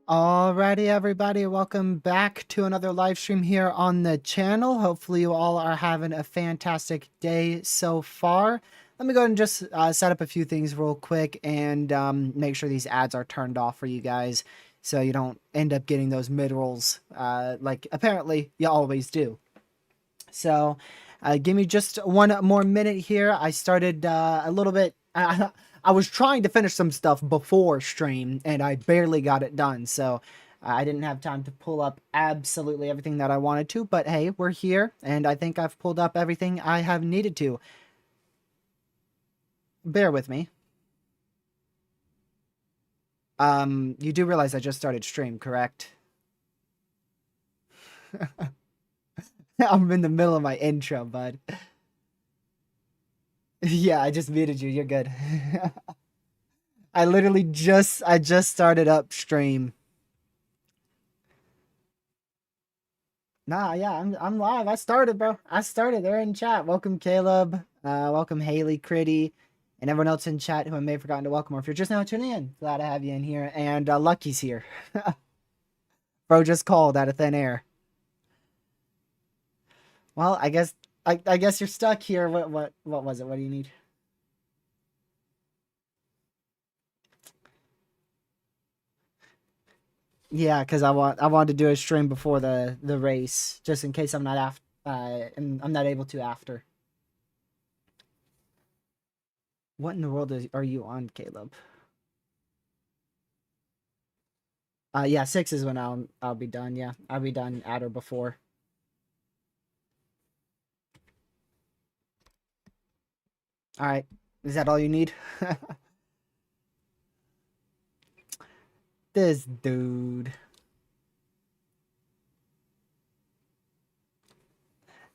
Alrighty, everybody, welcome back to another live stream here on the channel. Hopefully you all are having a fantastic day so far. Let me go ahead and just set up a few things real quick and make sure these ads are turned off for you guys so you don't end up getting those mid-rolls like apparently you always do. So give me just one more minute here. I started a little bit... I was trying to finish some stuff before stream, and I barely got it done, so I didn't have time to pull up absolutely everything that I wanted to, but hey, we're here, and I think I've pulled up everything I have needed to. Bear with me. You do realize I just started stream, correct? I'm in the middle of my intro, bud. Yeah, I just muted you. You're good. I just started up stream. Nah, yeah, I'm live. I started, bro. I started. They're in chat. Welcome, Caleb. Welcome, Haley, Critty, and everyone else in chat who I may have forgotten to welcome. Or if you're just now tuning in, glad to have you in here. And Lucky's here. Bro just called out of thin air. Well, I guess you're stuck here. What was it? What do you need? Yeah, because I wanted to do a stream before the race, just in case I'm not I'm not able to after. What in the world are you on, Caleb? Yeah, 6 is when I'll be done. Yeah, I'll be done at or before. All right, is that all you need? This dude.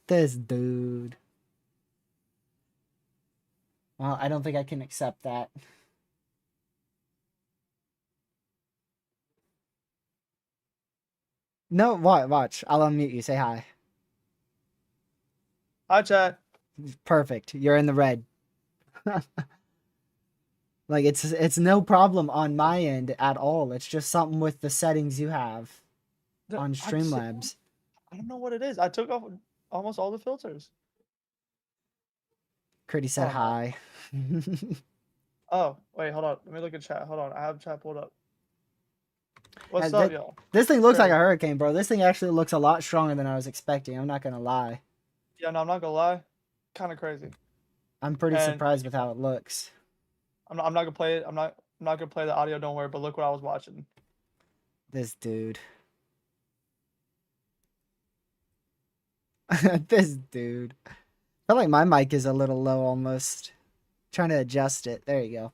This dude. Well, I don't think I can accept that. No, watch. I'll unmute you. Say hi. Hi, chat. Perfect. You're in the red. Like, it's no problem on my end at all. It's just something with the settings you have on Streamlabs. I don't know what it is. I took off almost all the filters. Critty said hi. Oh, wait, hold on. Let me look at chat. Hold on. I have chat pulled up. What's up, y'all? This thing looks like a hurricane, bro. This thing actually looks a lot stronger than I was expecting. I'm not going to lie. Yeah, no, I'm not going to lie. Kind of crazy. I'm pretty surprised with how it looks. I'm not going to play it. I'm not going to play the audio, don't worry, but look what I was watching. This dude. This dude. I feel like my mic is a little low almost. Trying to adjust it. There you go.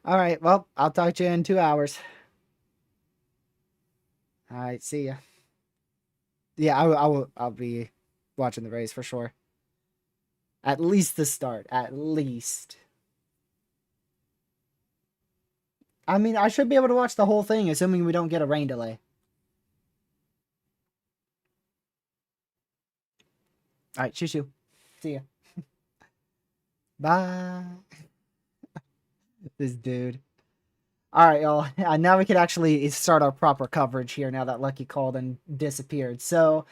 All right. Well, I'll talk to you in 2 hours. All right. See ya. Yeah, I'll be watching the race for sure. At least the start. At least. I mean, I should be able to watch the whole thing, assuming we don't get a rain delay. All right, shoo shoo. See ya. Bye. This dude. All right, y'all. Now we can actually start our proper coverage here now that Lucky called and disappeared. So,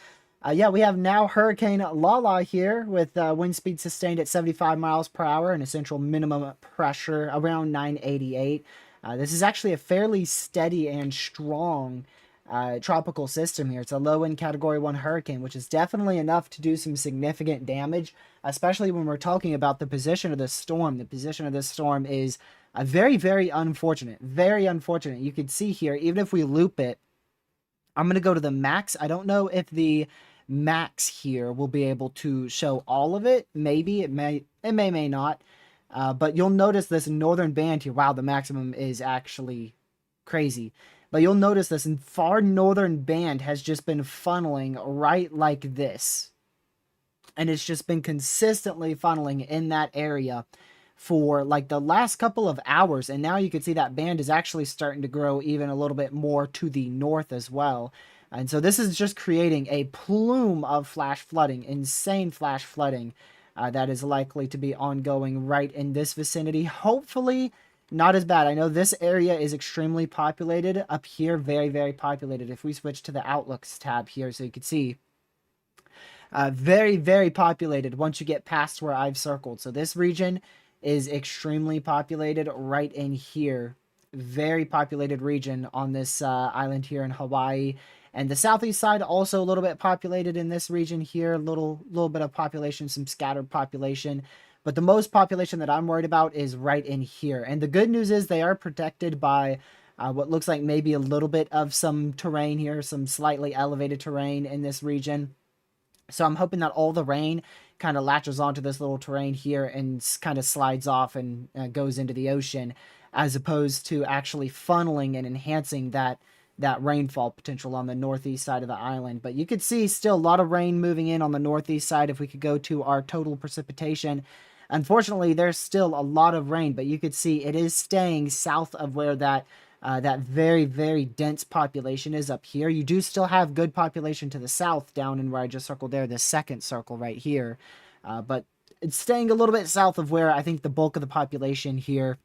yeah, we have now Hurricane LaLa here with wind speed sustained at 75 miles per hour and a central minimum pressure around 988. This is actually a fairly steady and strong tropical system here. It's a low end category 1 hurricane, which is definitely enough to do some significant damage, especially when we're talking about the position of the storm. The position of this storm is very, very unfortunate. Very unfortunate. You can see here, even if we loop it, I'm going to go to the max. I don't know if the max here will be able to show all of it. Maybe it may not. But you'll notice this northern band here. Wow, the maximum is actually crazy. But you'll notice this far northern band has just been funneling right like this. And it's just been consistently funneling in that area for like the last couple of hours. And now you can see that band is actually starting to grow even a little bit more to the north as well. And so this is just creating a plume of flash flooding, insane flash flooding that is likely to be ongoing right in this vicinity. Hopefully not as bad. I know this area is extremely populated. Up here, very, very populated. If we switch to the Outlooks tab here so you can see, very, very populated once you get past where I've circled. So this region is extremely populated right in here. Very populated region on this island here in Hawaii. And the southeast side also a little bit populated in this region here. Little bit of population, some scattered population. But the most population that I'm worried about is right in here. And the good news is they are protected by what looks like maybe a little bit of some terrain here, some slightly elevated terrain in this region. So I'm hoping that all the rain kind of latches onto this little terrain here and kind of slides off and goes into the ocean, as opposed to actually funneling and enhancing that rainfall potential on the northeast side of the island. But you could see still a lot of rain moving in on the northeast side. If we could go to our total precipitation, unfortunately, there's still a lot of rain, but you could see it is staying south of where that very, very dense population is up here. You do still have good population to the south down in where I just circled there, the second circle right here. But it's staying a little bit south of where I think the bulk of the population here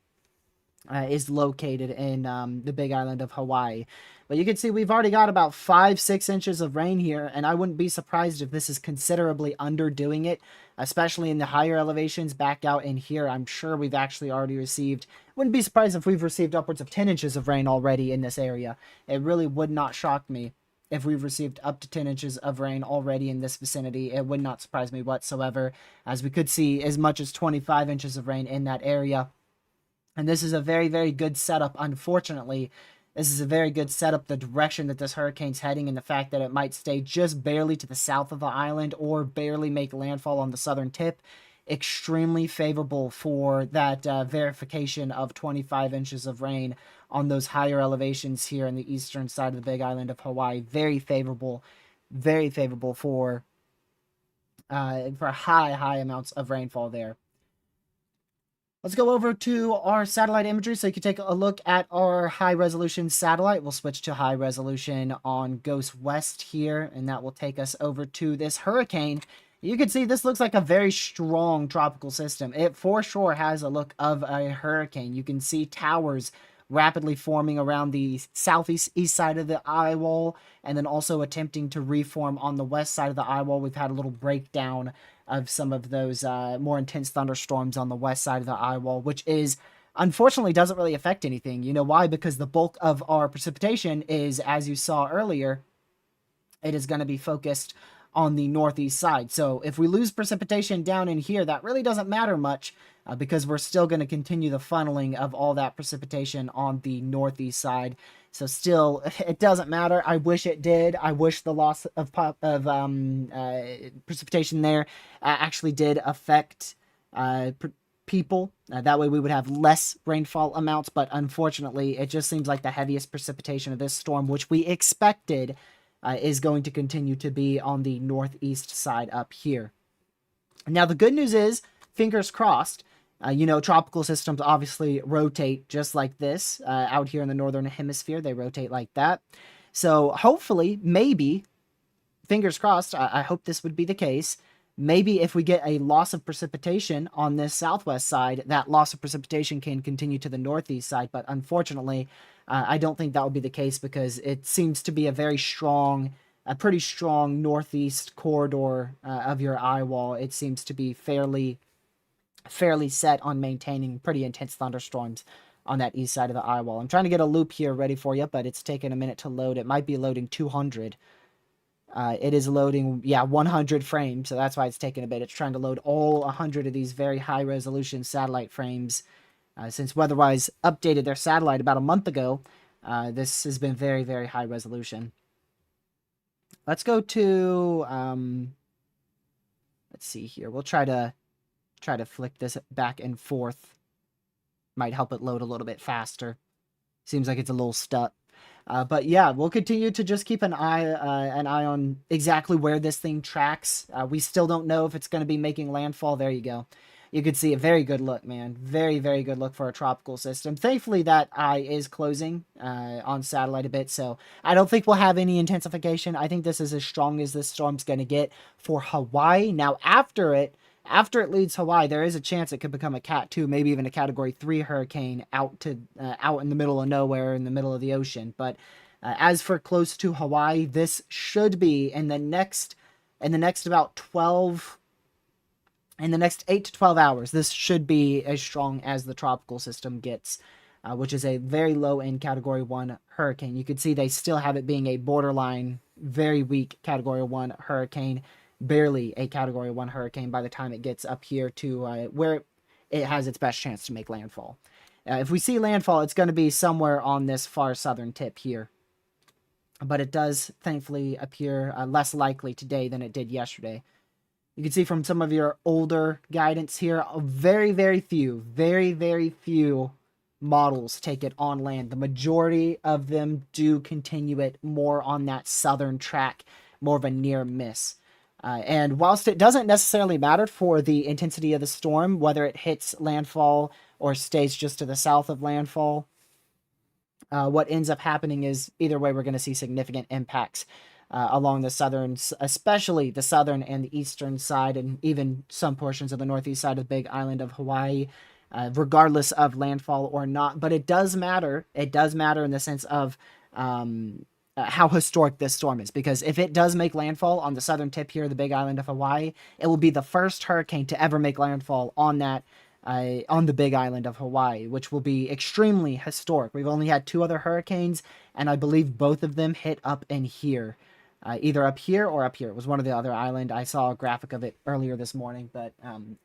is located in the big island of Hawaii. But you can see we've already got about 5-6 inches of rain here, and I wouldn't be surprised if this is considerably underdoing it, especially in the higher elevations back out in here. I'm sure we've actually already received, wouldn't be surprised if we've received upwards of 10 inches of rain already in this area. It really would not shock me if we've received up to 10 inches of rain already in this vicinity. It would not surprise me whatsoever, as we could see as much as 25 inches of rain in that area. And this is a very, very good setup. Unfortunately, this is a very good setup, the direction that this hurricane's heading, and the fact that it might stay just barely to the south of the island or barely make landfall on the southern tip. Extremely favorable for that verification of 25 inches of rain on those higher elevations here in the eastern side of the big island of Hawaii. Very favorable for high amounts of rainfall there. Let's go over to our satellite imagery so you can take a look at our high-resolution satellite. We'll switch to high resolution on Ghost West here, and that will take us over to this hurricane. You can see this looks like a very strong tropical system. It for sure has a look of a hurricane. You can see towers rapidly forming around the southeast side of the eye wall, and then also attempting to reform on the west side of the eye wall. We've had a little breakdown of some of those more intense thunderstorms on the west side of the eye wall, which is unfortunately doesn't really affect anything. You know why? Because the bulk of our precipitation is, as you saw earlier, it is going to be focused on the northeast side. So if we lose precipitation down in here, that really doesn't matter much because we're still going to continue the funneling of all that precipitation on the northeast side. So still, it doesn't matter. I wish it did. I wish the loss of precipitation there actually did affect people. That way we would have less rainfall amounts. But unfortunately, it just seems like the heaviest precipitation of this storm, which we expected, is going to continue to be on the northeast side up here. Now, the good news is, fingers crossed, tropical systems obviously rotate just like this. Out here in the northern hemisphere, they rotate like that. So hopefully, maybe, fingers crossed, I hope this would be the case. Maybe if we get a loss of precipitation on this southwest side, that loss of precipitation can continue to the northeast side. But unfortunately, I don't think that will be the case because it seems to be a pretty strong northeast corridor of your eye wall. It seems to be fairly set on maintaining pretty intense thunderstorms on that east side of the eye wall. I'm trying to get a loop here ready for you, but it's taking a minute to load. It might be loading 200. It is loading, 100 frames, so that's why it's taking a bit. It's trying to load all 100 of these very high-resolution satellite frames. Since WeatherWise updated their satellite about a month ago, this has been very, very high resolution. Let's go to, let's see here. We'll try to flick this back and forth. Might help it load a little bit faster. Seems like it's a little stuck. But yeah, we'll continue to just keep an eye on exactly where this thing tracks. We still don't know if it's going to be making landfall. There you go. You could see a very good look, man. Very, very good look for a tropical system. Thankfully, that eye is closing on satellite a bit, so I don't think we'll have any intensification. I think this is as strong as this storm's going to get for Hawaii. Now, after it leaves Hawaii, there is a chance it could become a Cat 2, maybe even a Category 3 hurricane out in the middle of nowhere, in the middle of the ocean. But as for close to Hawaii, this should be in the next about 12. In the next 8 to 12 hours, this should be as strong as the tropical system gets, which is a very low-end Category 1 hurricane. You can see they still have it being a borderline, very weak Category 1 hurricane, barely a Category 1 hurricane by the time it gets up here to where it has its best chance to make landfall. If we see landfall, it's going to be somewhere on this far southern tip here. But it does, thankfully, appear less likely today than it did yesterday. You can see from some of your older guidance here, very, very few models take it on land. The majority of them do continue it more on that southern track, more of a near miss. And whilst it doesn't necessarily matter for the intensity of the storm, whether it hits landfall or stays just to the south of landfall, what ends up happening is either way we're going to see significant impacts along the southern, especially the southern and the eastern side, and even some portions of the northeast side of the Big Island of Hawaii, regardless of landfall or not. But it does matter. It does matter in the sense of how historic this storm is, because if it does make landfall on the southern tip here of the Big Island of Hawaii, it will be the first hurricane to ever make landfall on that on the Big Island of Hawaii, which will be extremely historic. We've only had 2 other hurricanes, and I believe both of them hit up in here. Either up here or up here. It was one of the other island. I saw a graphic of it earlier this morning, but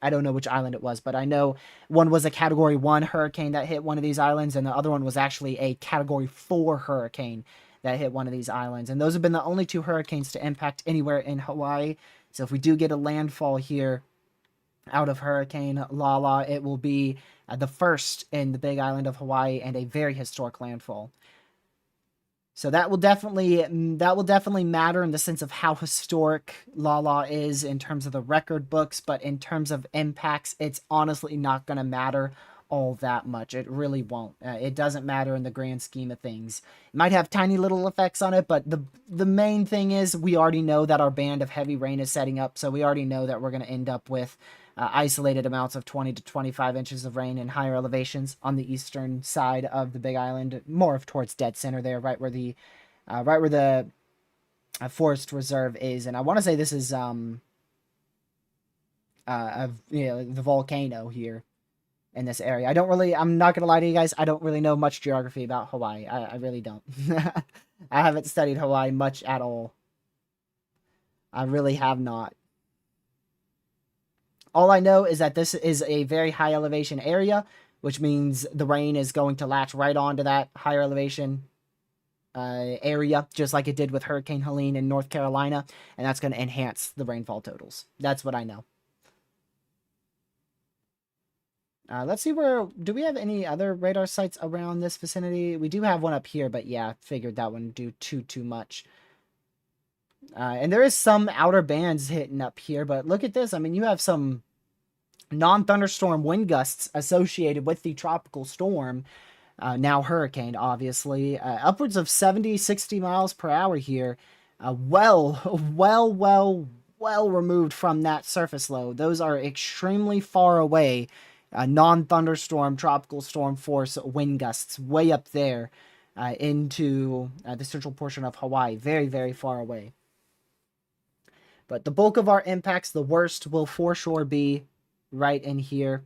I don't know which island it was. But I know one was a Category 1 hurricane that hit one of these islands, and the other one was actually a Category 4 hurricane that hit one of these islands. And those have been the only 2 hurricanes to impact anywhere in Hawaii. So if we do get a landfall here out of Hurricane LaLa, it will be the first in the Big Island of Hawaii and a very historic landfall. So that will definitely matter in the sense of how historic LaLa is in terms of the record books, but in terms of impacts, it's honestly not going to matter all that much. It really won't. It doesn't matter in the grand scheme of things. It might have tiny little effects on it, but the main thing is we already know that our band of heavy rain is setting up, so we already know that we're going to end up with isolated amounts of 20 to 25 inches of rain in higher elevations on the eastern side of the Big Island, more of towards dead center there, right where the forest reserve is. And I want to say this is the volcano here in this area. I'm not gonna lie to you guys, I don't really know much geography about Hawaii. I really don't. I haven't studied Hawaii much at all. I really have not. All I know is that this is a very high elevation area, which means the rain is going to latch right onto that higher elevation area, just like it did with Hurricane Helene in North Carolina, and that's going to enhance the rainfall totals. That's what I know. Let's see do we have any other radar sites around this vicinity? We do have one up here, but yeah, figured that wouldn't do too much. And there is some outer bands hitting up here, but look at this. I mean, you have some non-thunderstorm wind gusts associated with the tropical storm, now hurricane, obviously, upwards of 70, 60 miles per hour here. Well removed from that surface low. Those are extremely far away. Non-thunderstorm, tropical storm force wind gusts way up there into the central portion of Hawaii. Very, very far away. But the bulk of our impacts, the worst, will for sure be right in here.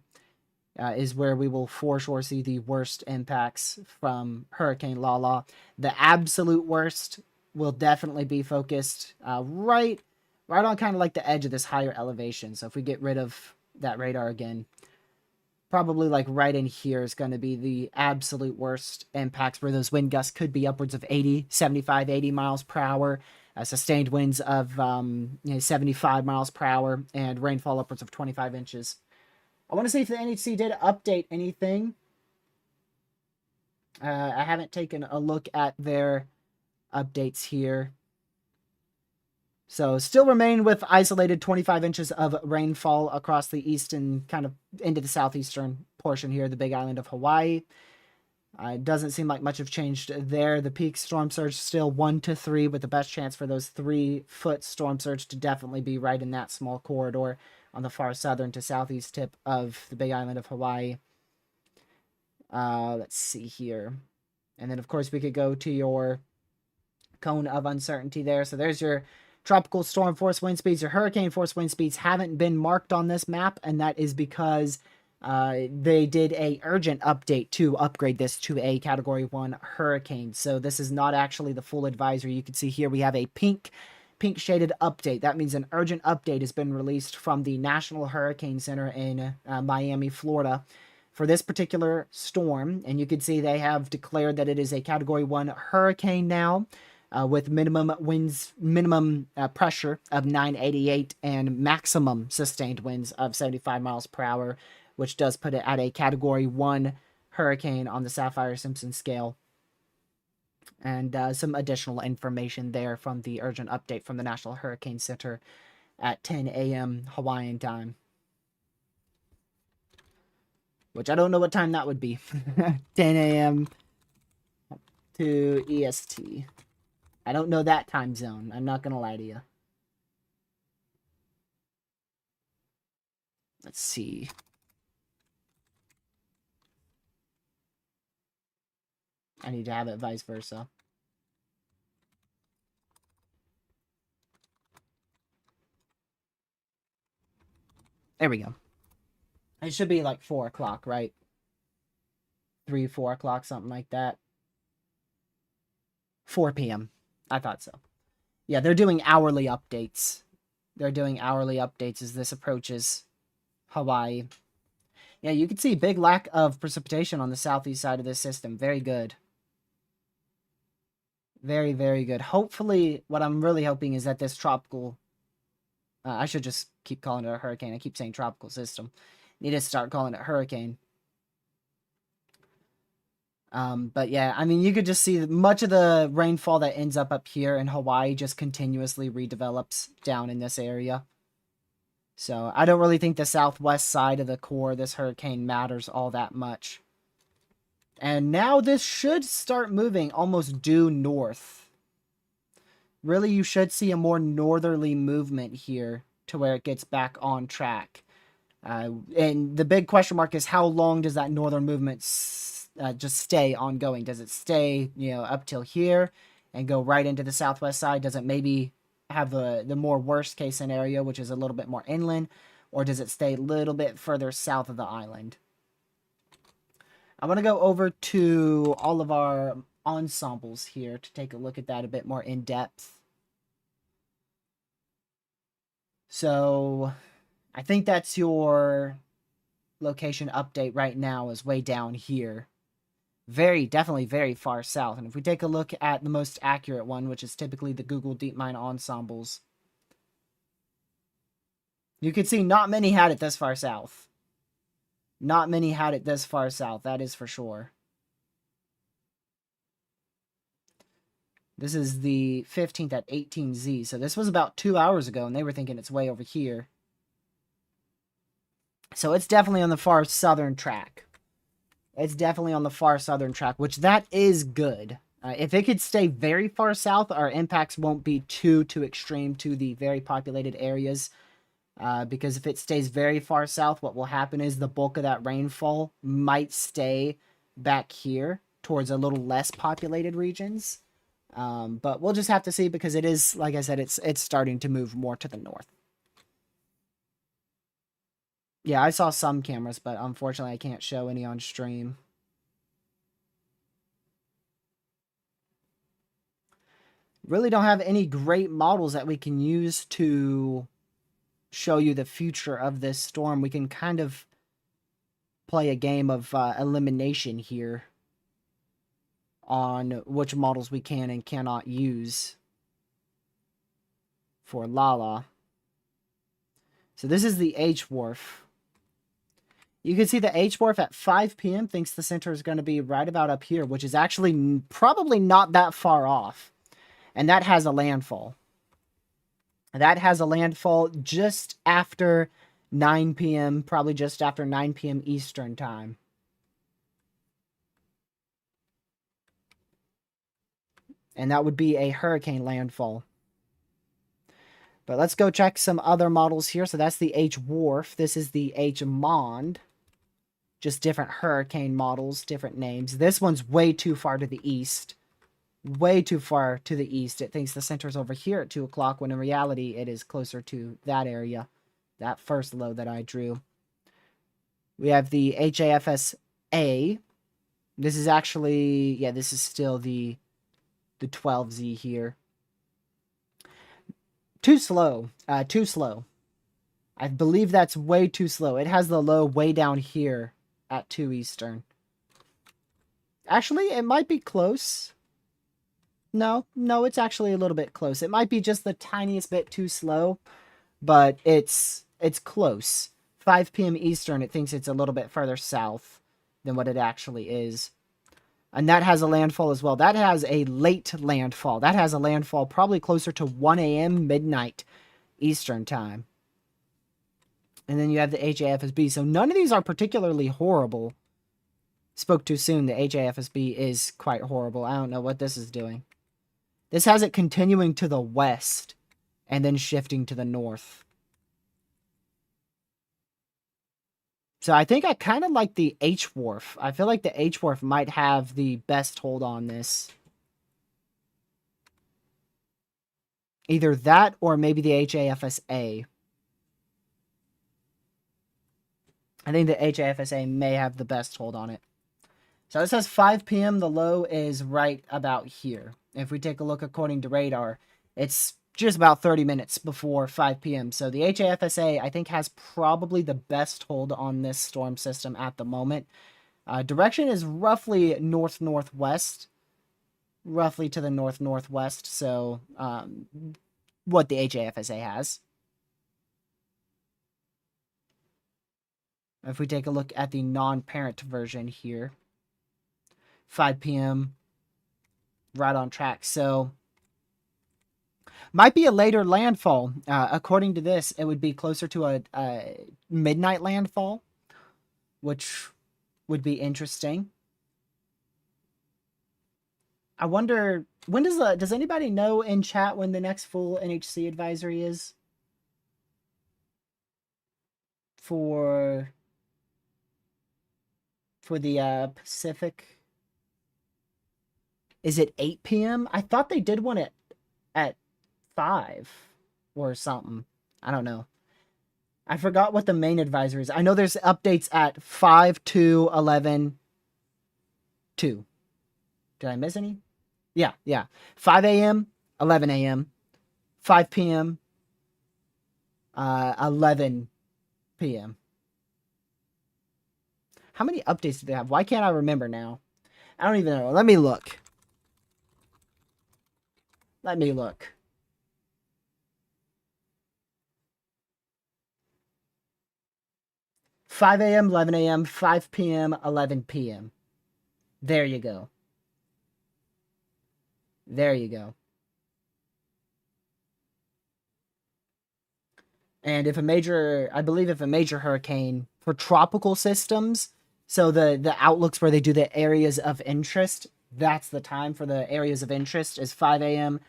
Is where we will for sure see the worst impacts from Hurricane LaLa. The absolute worst will definitely be focused right on kind of like the edge of this higher elevation. So if we get rid of that radar again, probably like right in here is going to be the absolute worst impacts, where those wind gusts could be upwards of 80, 75, 80 miles per hour. Sustained winds of 75 miles per hour, and rainfall upwards of 25 inches. I want to see if the NHC did update anything. I haven't taken a look at their updates here. So still remain with isolated 25 inches of rainfall across the east and kind of into the southeastern portion here, the Big Island of Hawaii. It doesn't seem like much have changed there. The peak storm surge still 1 to 3, with the best chance for those 3-foot storm surge to definitely be right in that small corridor on the far southern to southeast tip of the Big Island of Hawaii. Let's see here. And then, of course, we could go to your cone of uncertainty there. So there's your tropical storm force wind speeds. Your hurricane force wind speeds haven't been marked on this map, and that is because they did a urgent update to upgrade this to a Category 1 hurricane. So this is not actually the full advisory. You can see here we have a pink shaded update. That means an urgent update has been released from the National Hurricane Center in Miami, Florida, for this particular storm. And you can see they have declared that it is a Category 1 hurricane now, with minimum winds, pressure of 988 and maximum sustained winds of 75 miles per hour, which does put it at a Category 1 hurricane on the Saffir-Simpson scale. And some additional information there from the urgent update from the National Hurricane Center at 10 a.m. Hawaiian time. Which I don't know what time that would be. 10 a.m. to EST. I don't know that time zone. I'm not going to lie to you. Let's see. I need to have it vice versa. There we go. It should be like 4 o'clock, right? 3, 4 o'clock, something like that. 4 p.m. I thought so. Yeah, they're doing hourly updates. They're doing hourly updates as this approaches Hawaii. Yeah, you can see big lack of precipitation on the southeast side of this system. Very good. Very, very good. Hopefully, what I'm really hoping is that this tropical... I should just keep calling it a hurricane. I keep saying tropical system. Need to start calling it hurricane. But yeah, I mean, you could just see much of the rainfall that ends up here in Hawaii just continuously redevelops down in this area. So I don't really think the southwest side of the core of this hurricane matters all that much. And now this should start moving almost due north. Really, you should see a more northerly movement here to where it gets back on track. And the big question mark is, how long does that northern movement just stay ongoing? Does it stay, up till here and go right into the southwest side? Does it maybe have the more worst case scenario, which is a little bit more inland? Or does it stay a little bit further south of the island? I want to go over to all of our ensembles here to take a look at that a bit more in depth. So I think that's your location update right now, is way down here. definitely very far south. And if we take a look at the most accurate one, which is typically the Google DeepMind ensembles, you can see not many had it this far south. Not many had it this far south, that is for sure. This is the 15th at 18Z, so this was about 2 hours ago, and they were thinking it's way over here. So it's definitely on the far southern track. It's definitely on the far southern track, which that is good. If it could stay very far south, our impacts won't be too extreme to the very populated areas. Because if it stays very far south, what will happen is the bulk of that rainfall might stay back here towards a little less populated regions. But we'll just have to see, because it is, like I said, it's starting to move more to the north. Yeah, I saw some cameras, but unfortunately I can't show any on stream. Really don't have any great models that we can use to show you the future of this storm. We can kind of play a game of elimination here on which models we can and cannot use for LaLa. So this is the H-Wharf. You can see the H-Wharf at 5 p.m. thinks the center is going to be right about up here, which is actually probably not that far off. And that has a landfall. That has a landfall just after 9 p.m., probably just after 9 p.m. Eastern time. And that would be a hurricane landfall. But let's go check some other models here. So that's the H-Wharf. This is the H-Mond. Just different hurricane models, different names. This one's way too far to the east. Way too far to the east. It thinks the center's over here at 2 o'clock, when in reality it is closer to that area. That first low that I drew. We have the HAFS-A. This is actually, yeah, this is still the 12Z here. Too slow. Too slow. I believe that's way too slow. It has the low way down here at 2 Eastern. Actually, it might be close. No, it's actually a little bit close. It might be just the tiniest bit too slow, but it's close. 5 p.m. Eastern, it thinks it's a little bit further south than what it actually is. And that has a landfall as well. That has a late landfall. That has a landfall probably closer to 1 a.m. midnight Eastern time. And then you have the HAFSB. So none of these are particularly horrible. Spoke too soon. The HAFSB is quite horrible. I don't know what this is doing. This has it continuing to the west and then shifting to the north. So I think I kind of like the H-Wharf. I feel like the H-Wharf might have the best hold on this. Either that or maybe the HAFS-A. I think the HAFS-A may have the best hold on it. So it says 5 p.m. The low is right about here. If we take a look according to radar, it's just about 30 minutes before 5 p.m. So the HAFS-A, I think, has probably the best hold on this storm system at the moment. Direction is roughly north-northwest. Roughly to the north-northwest. So what the HAFS-A has. If we take a look at the non-parent version here, 5 p.m., right on track. So, might be a later landfall. According to this, it would be closer to a midnight landfall, which would be interesting. I wonder, when does anybody know in chat when the next full NHC advisory is? For the Pacific? Is it 8 p.m.? I thought they did one at 5 or something. I don't know. I forgot what the main advisory is. I know there's updates at 5, 2, 11, 2. Did I miss any? Yeah. 5 a.m., 11 a.m., 5 p.m., 11 p.m. How many updates do they have? Why can't I remember now? I don't even know. Let me look. Let me look. "5 a.m., 11 a.m., 5 p.m., 11 p.m. There you go. There you go. And if a major, I believe if a major hurricane for tropical systems, so the outlooks where they do the areas of interest, that's the time for the areas of interest is 5 a.m.,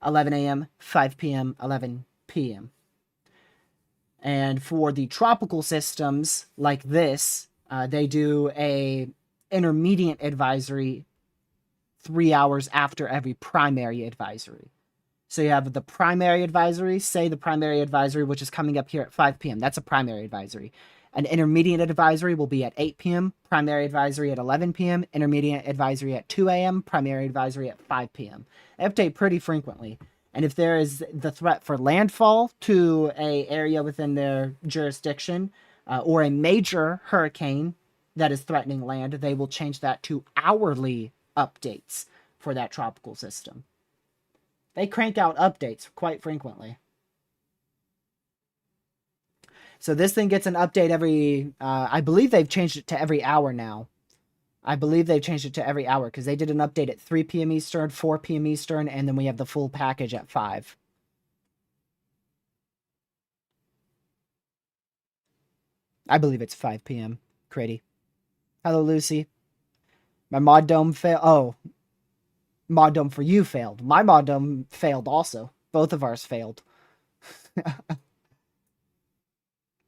11 a.m., 5 p.m., 11 p.m. And for the tropical systems like this, they do a intermediate advisory 3 hours after every primary advisory. So you have the primary advisory, say the primary advisory, which is coming up here at 5 p.m. That's a primary advisory. An intermediate advisory will be at 8 p.m., primary advisory at 11 p.m., intermediate advisory at 2 a.m., primary advisory at 5 p.m. They update pretty frequently. And if there is the threat for landfall to a area within their jurisdiction or a major hurricane that is threatening land, they will change that to hourly updates for that tropical system. They crank out updates quite frequently. So this thing gets an update every, I believe they've changed it to every hour now. I believe they've changed it to every hour because they did an update at 3 p.m. Eastern, 4 p.m. Eastern, and then we have the full package at 5. I believe it's 5 p.m. Critty. Hello, Lucy. My mod dome failed. Oh, mod dome for you failed. My mod dome failed also. Both of ours failed.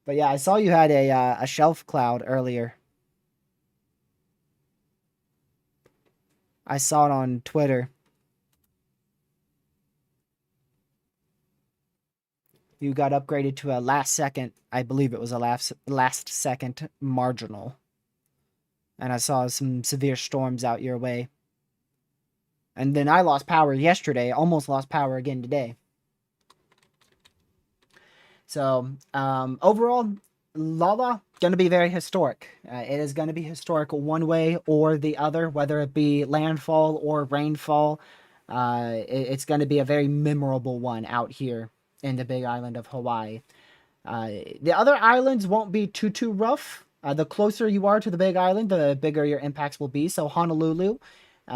But yeah, I saw you had a shelf cloud earlier. I saw it on Twitter. You got upgraded to a last second. I believe it was a last second marginal. And I saw some severe storms out your way. And then I lost power yesterday. Almost lost power again today. So, overall, LaLa going to be very historic. It is going to be historic one way or the other, whether it be landfall or rainfall. It's going to be a very memorable one out here in the big island of Hawaii. The other islands won't be too rough. The closer you are to the big island, the bigger your impacts will be. So Honolulu,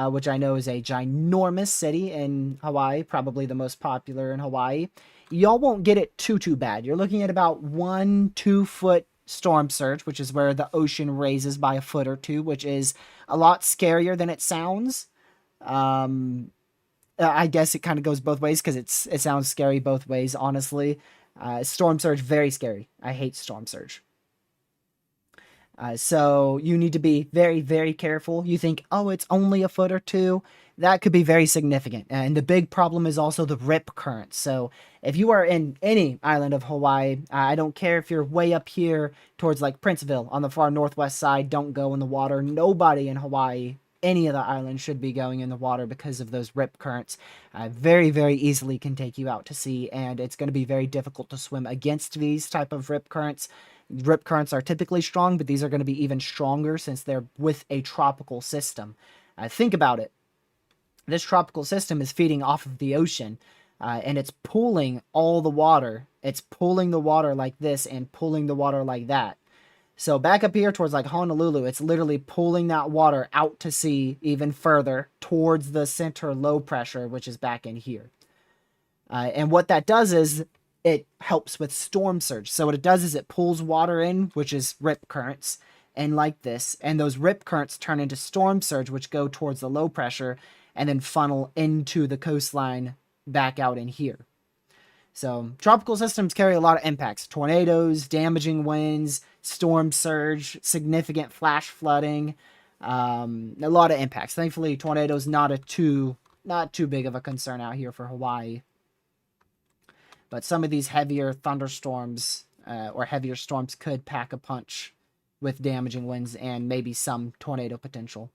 which I know is a ginormous city in Hawaii, probably the most popular in Hawaii, y'all won't get it too bad. You're looking at about 1-2 foot storm surge, which is where the ocean raises by a foot or two, which is a lot scarier than it sounds. I guess it kind of goes both ways because it sounds scary both ways, honestly. Storm surge, very scary. I hate storm surge. So you need to be very careful. You think, oh, it's only a foot or two. That could be very significant. And the big problem is also the rip current. So if you are in any island of Hawaii, I don't care if you're way up here towards like Princeville on the far northwest side, don't go in the water. Nobody in Hawaii, any of the islands should be going in the water because of those rip currents. Very easily can take you out to sea, and it's going to be very difficult to swim against these type of rip currents. Rip currents are typically strong, but these are going to be even stronger since they're with a tropical system. Think about it. This tropical system is feeding off of the ocean, and it's pulling all the water. It's pulling the water like this and pulling the water like that. So back up here towards like Honolulu, it's literally pulling that water out to sea even further towards the center low pressure, which is back in here. And what that does is it helps with storm surge. So what it does is it pulls water in, which is rip currents, and like this. And those rip currents turn into storm surge, which go towards the low pressure and then funnel into the coastline back out in here. So tropical systems carry a lot of impacts: tornadoes, damaging winds, storm surge, significant flash flooding, a lot of impacts. Thankfully, tornadoes not too big of a concern out here for Hawaii. But some of these heavier thunderstorms or heavier storms could pack a punch with damaging winds and maybe some tornado potential.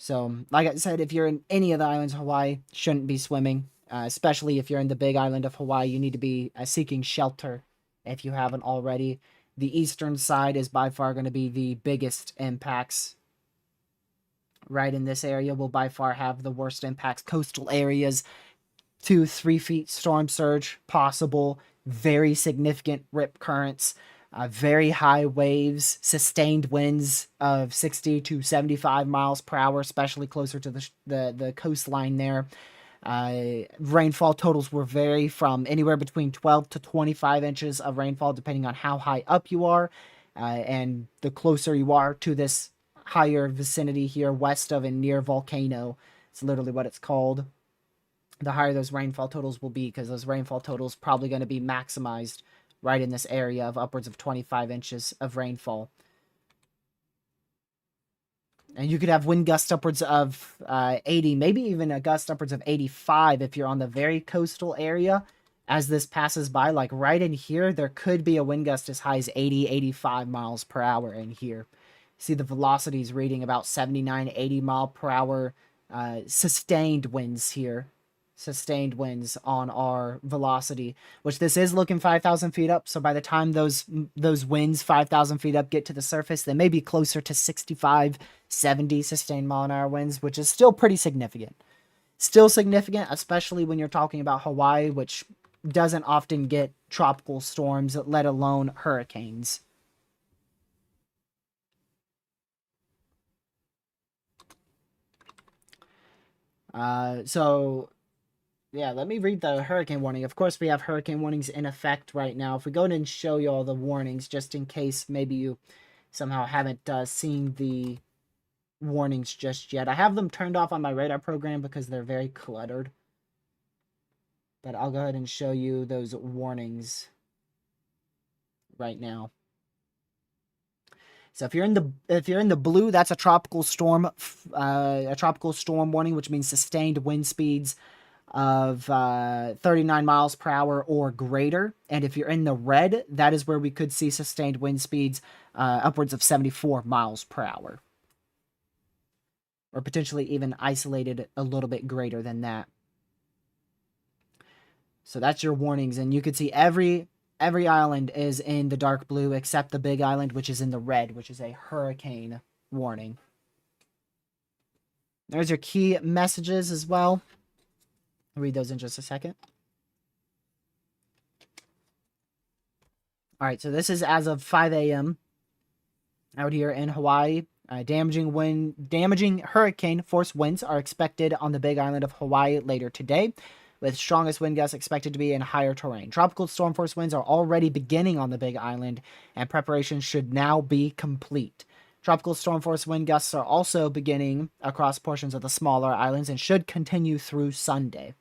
So, like I said, if you're in any of the islands of Hawaii, shouldn't be swimming. Especially if you're in the big island of Hawaii, you need to be seeking shelter if you haven't already. The eastern side is by far going to be the biggest impacts. Right in this area will by far have the worst impacts. Coastal areas, 2-3 feet storm surge possible, very significant rip currents, very high waves, sustained winds of 60 to 75 miles per hour, especially closer to the coastline there. Rainfall totals will vary from anywhere between 12 to 25 inches of rainfall, depending on how high up you are, and the closer you are to this higher vicinity here, west of and near Volcano. It's literally what it's called. The higher those rainfall totals will be, because those rainfall totals probably going to be maximized right in this area of upwards of 25 inches of rainfall. And you could have wind gusts upwards of 80, maybe even a gust upwards of 85 if you're on the very coastal area. As this passes by, like right in here, there could be a wind gust as high as 80, 85 miles per hour in here. See the velocities reading about 79, 80 mile per hour sustained winds here. Sustained winds on our velocity, which this is looking 5,000 feet up. So by the time those winds 5,000 feet up get to the surface, they may be closer to 65, 70 sustained mile an hour winds, which is still pretty significant. Still significant, especially when you're talking about Hawaii, which doesn't often get tropical storms, let alone hurricanes. Yeah, let me read the hurricane warning. Of course, we have hurricane warnings in effect right now. If we go ahead and show you all the warnings, just in case maybe you somehow haven't seen the warnings just yet. I have them turned off on my radar program because they're very cluttered. But I'll go ahead and show you those warnings right now. So if you're in the blue, that's a tropical storm warning, which means sustained wind speeds of 39 miles per hour or greater. And if you're in the red, that is where we could see sustained wind speeds upwards of 74 miles per hour. Or potentially even isolated a little bit greater than that. So that's your warnings. And you can see every island is in the dark blue except the big island, which is in the red, which is a hurricane warning. There's your key messages as well. I'll read those in just a second. All right, so this is as of 5 a.m. out here in Hawaii. Damaging hurricane force winds are expected on the Big Island of Hawaii later today, with strongest wind gusts expected to be in higher terrain. Tropical storm force winds are already beginning on the Big Island, and preparations should now be complete. Tropical storm force wind gusts are also beginning across portions of the smaller islands and should continue through Sunday.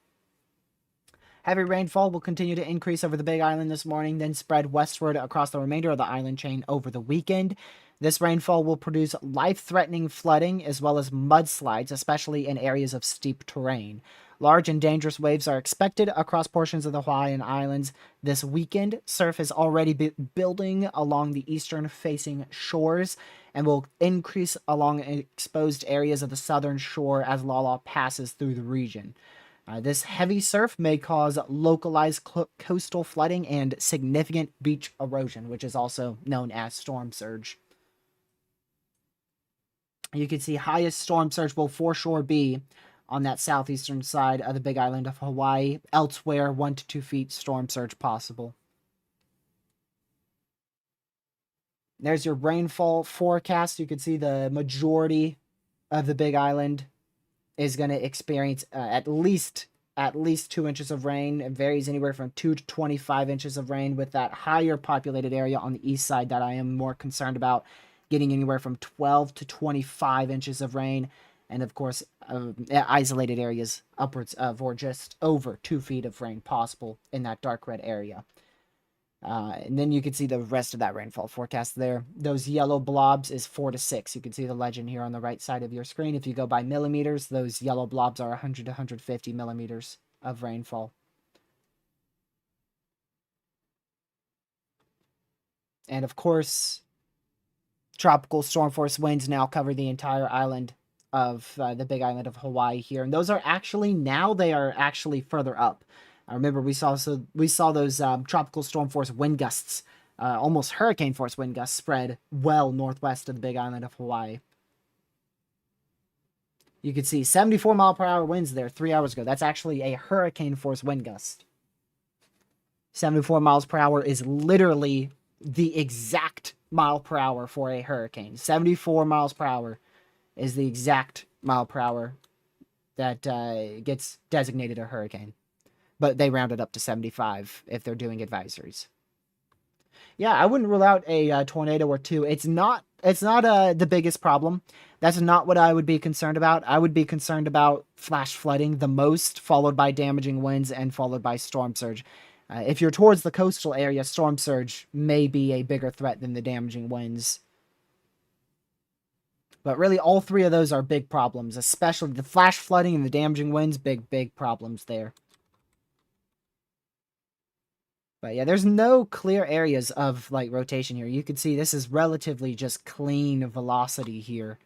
Heavy rainfall will continue to increase over the Big Island this morning, then spread westward across the remainder of the island chain over the weekend. This rainfall will produce life-threatening flooding as well as mudslides, especially in areas of steep terrain. Large and dangerous waves are expected across portions of the Hawaiian Islands this weekend. Surf is already building along the eastern-facing shores and will increase along exposed areas of the southern shore as LaLa passes through the region. This heavy surf may cause localized coastal flooding and significant beach erosion, which is also known as storm surge. You can see highest storm surge will for sure be on that southeastern side of the Big Island of Hawaii. Elsewhere, 1 to 2 feet storm surge possible. There's your rainfall forecast. You can see the majority of the Big Island is going to experience at least 2 inches of rain. It varies anywhere from 2 to 25 inches of rain, with that higher populated area on the east side that I am more concerned about, getting anywhere from 12 to 25 inches of rain. And of course, isolated areas upwards of or just over 2 feet of rain possible in that dark red area. And then you can see the rest of that rainfall forecast there. Those yellow blobs is 4 to 6. You can see the legend here on the right side of your screen. If you go by millimeters, those yellow blobs are 100 to 150 millimeters of rainfall. And of course, tropical storm force winds now cover the entire island of the Big Island of Hawaii here. And those are actually, now they are actually further up. I remember we saw those tropical storm force wind gusts almost hurricane force wind gusts spread well northwest of the Big Island of Hawaii. You could see 74 mile per hour winds there 3 hours ago. That's actually a hurricane force wind gust. 74 miles per hour is literally the exact mile per hour for a hurricane. 74 miles per hour is the exact mile per hour that gets designated a hurricane. But they round it up to 75 if they're doing advisories. Yeah, I wouldn't rule out a tornado or two. It's not the biggest problem. That's not what I would be concerned about. I would be concerned about flash flooding the most, followed by damaging winds, and followed by storm surge. If you're towards the coastal area, storm surge may be a bigger threat than the damaging winds. But really, all three of those are big problems, especially the flash flooding and the damaging winds, big problems there. But yeah, there's no clear areas of like rotation here. You can see this is relatively just clean velocity here.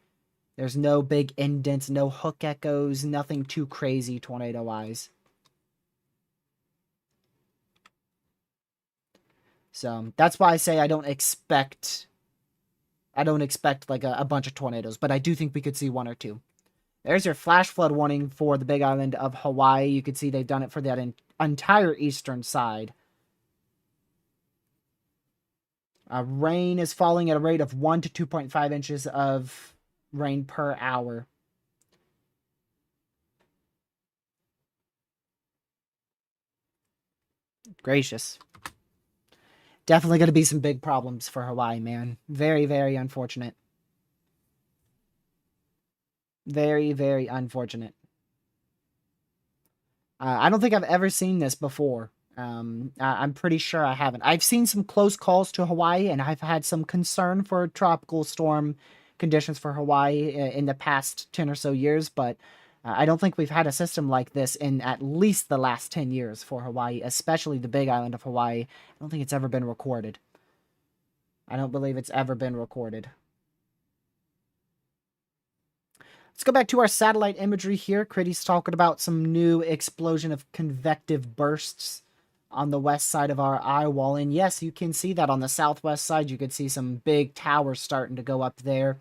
There's no big indents, no hook echoes, nothing too crazy tornado-wise. So that's why I say I don't expect like a bunch of tornadoes, but I do think we could see one or two. There's your flash flood warning for the Big Island of Hawaii. You can see they've done it for that entire eastern side. Rain is falling at a rate of 1 to 2.5 inches of rain per hour. Gracious. Definitely going to be some big problems for Hawaii, man. Very, very unfortunate. Very, very unfortunate. I don't think I've ever seen this before. I'm pretty sure I haven't. I've seen some close calls to Hawaii, and I've had some concern for tropical storm conditions for Hawaii in the past 10 or so years, but I don't think we've had a system like this in at least the last 10 years for Hawaii, especially the Big Island of Hawaii. I don't think it's ever been recorded. I don't believe it's ever been recorded. Let's go back to our satellite imagery here. Critty's talking about some new explosion of convective bursts on the west side of our eye wall. And yes, you can see that on the southwest side. You could see some big towers starting to go up there.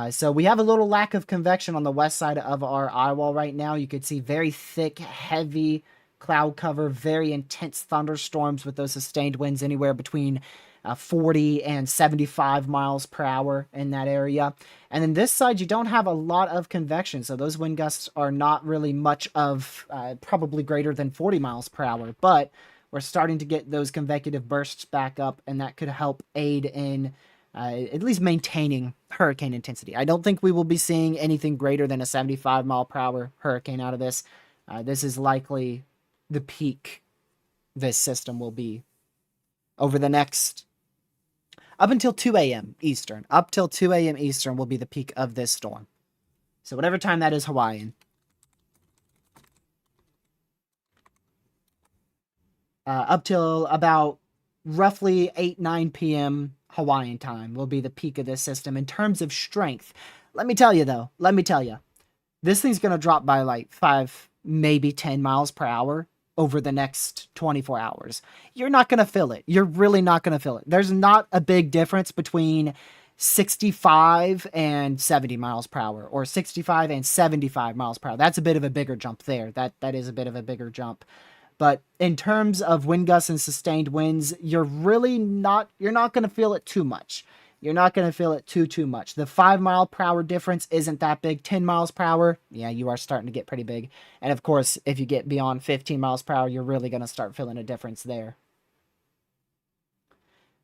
So we have a little lack of convection on the west side of our eye wall right now. You could see very thick, heavy cloud cover, very intense thunderstorms with those sustained winds anywhere between 40 and 75 miles per hour in that area. And then this side, you don't have a lot of convection, so those wind gusts are not really much of probably greater than 40 miles per hour. But we're starting to get those convective bursts back up, and that could help aid in at least maintaining hurricane intensity. I don't think we will be seeing anything greater than a 75 mile per hour hurricane out of this. This is likely the peak this system will be over the next, up until 2 a.m. Eastern. Up till 2 a.m. Eastern will be the peak of this storm. So whatever time that is Hawaiian. Up till about roughly 8, 9 p.m. Hawaiian time will be the peak of this system in terms of strength. Let me tell you, though. This thing's going to drop by like 5, maybe 10 miles per hour over the next 24 hours. You're not going to feel it. You're really not going to feel it. There's not a big difference between 65 and 70 miles per hour or 65 and 75 miles per hour. That's a bit of a bigger jump there. That is a bit of a bigger jump. But in terms of wind gusts and sustained winds, you're not going to feel it too much. You're not going to feel it too much. The 5 mile per hour difference isn't that big. 10 miles per hour, yeah, you are starting to get pretty big. And of course, if you get beyond 15 miles per hour, you're really going to start feeling a difference there.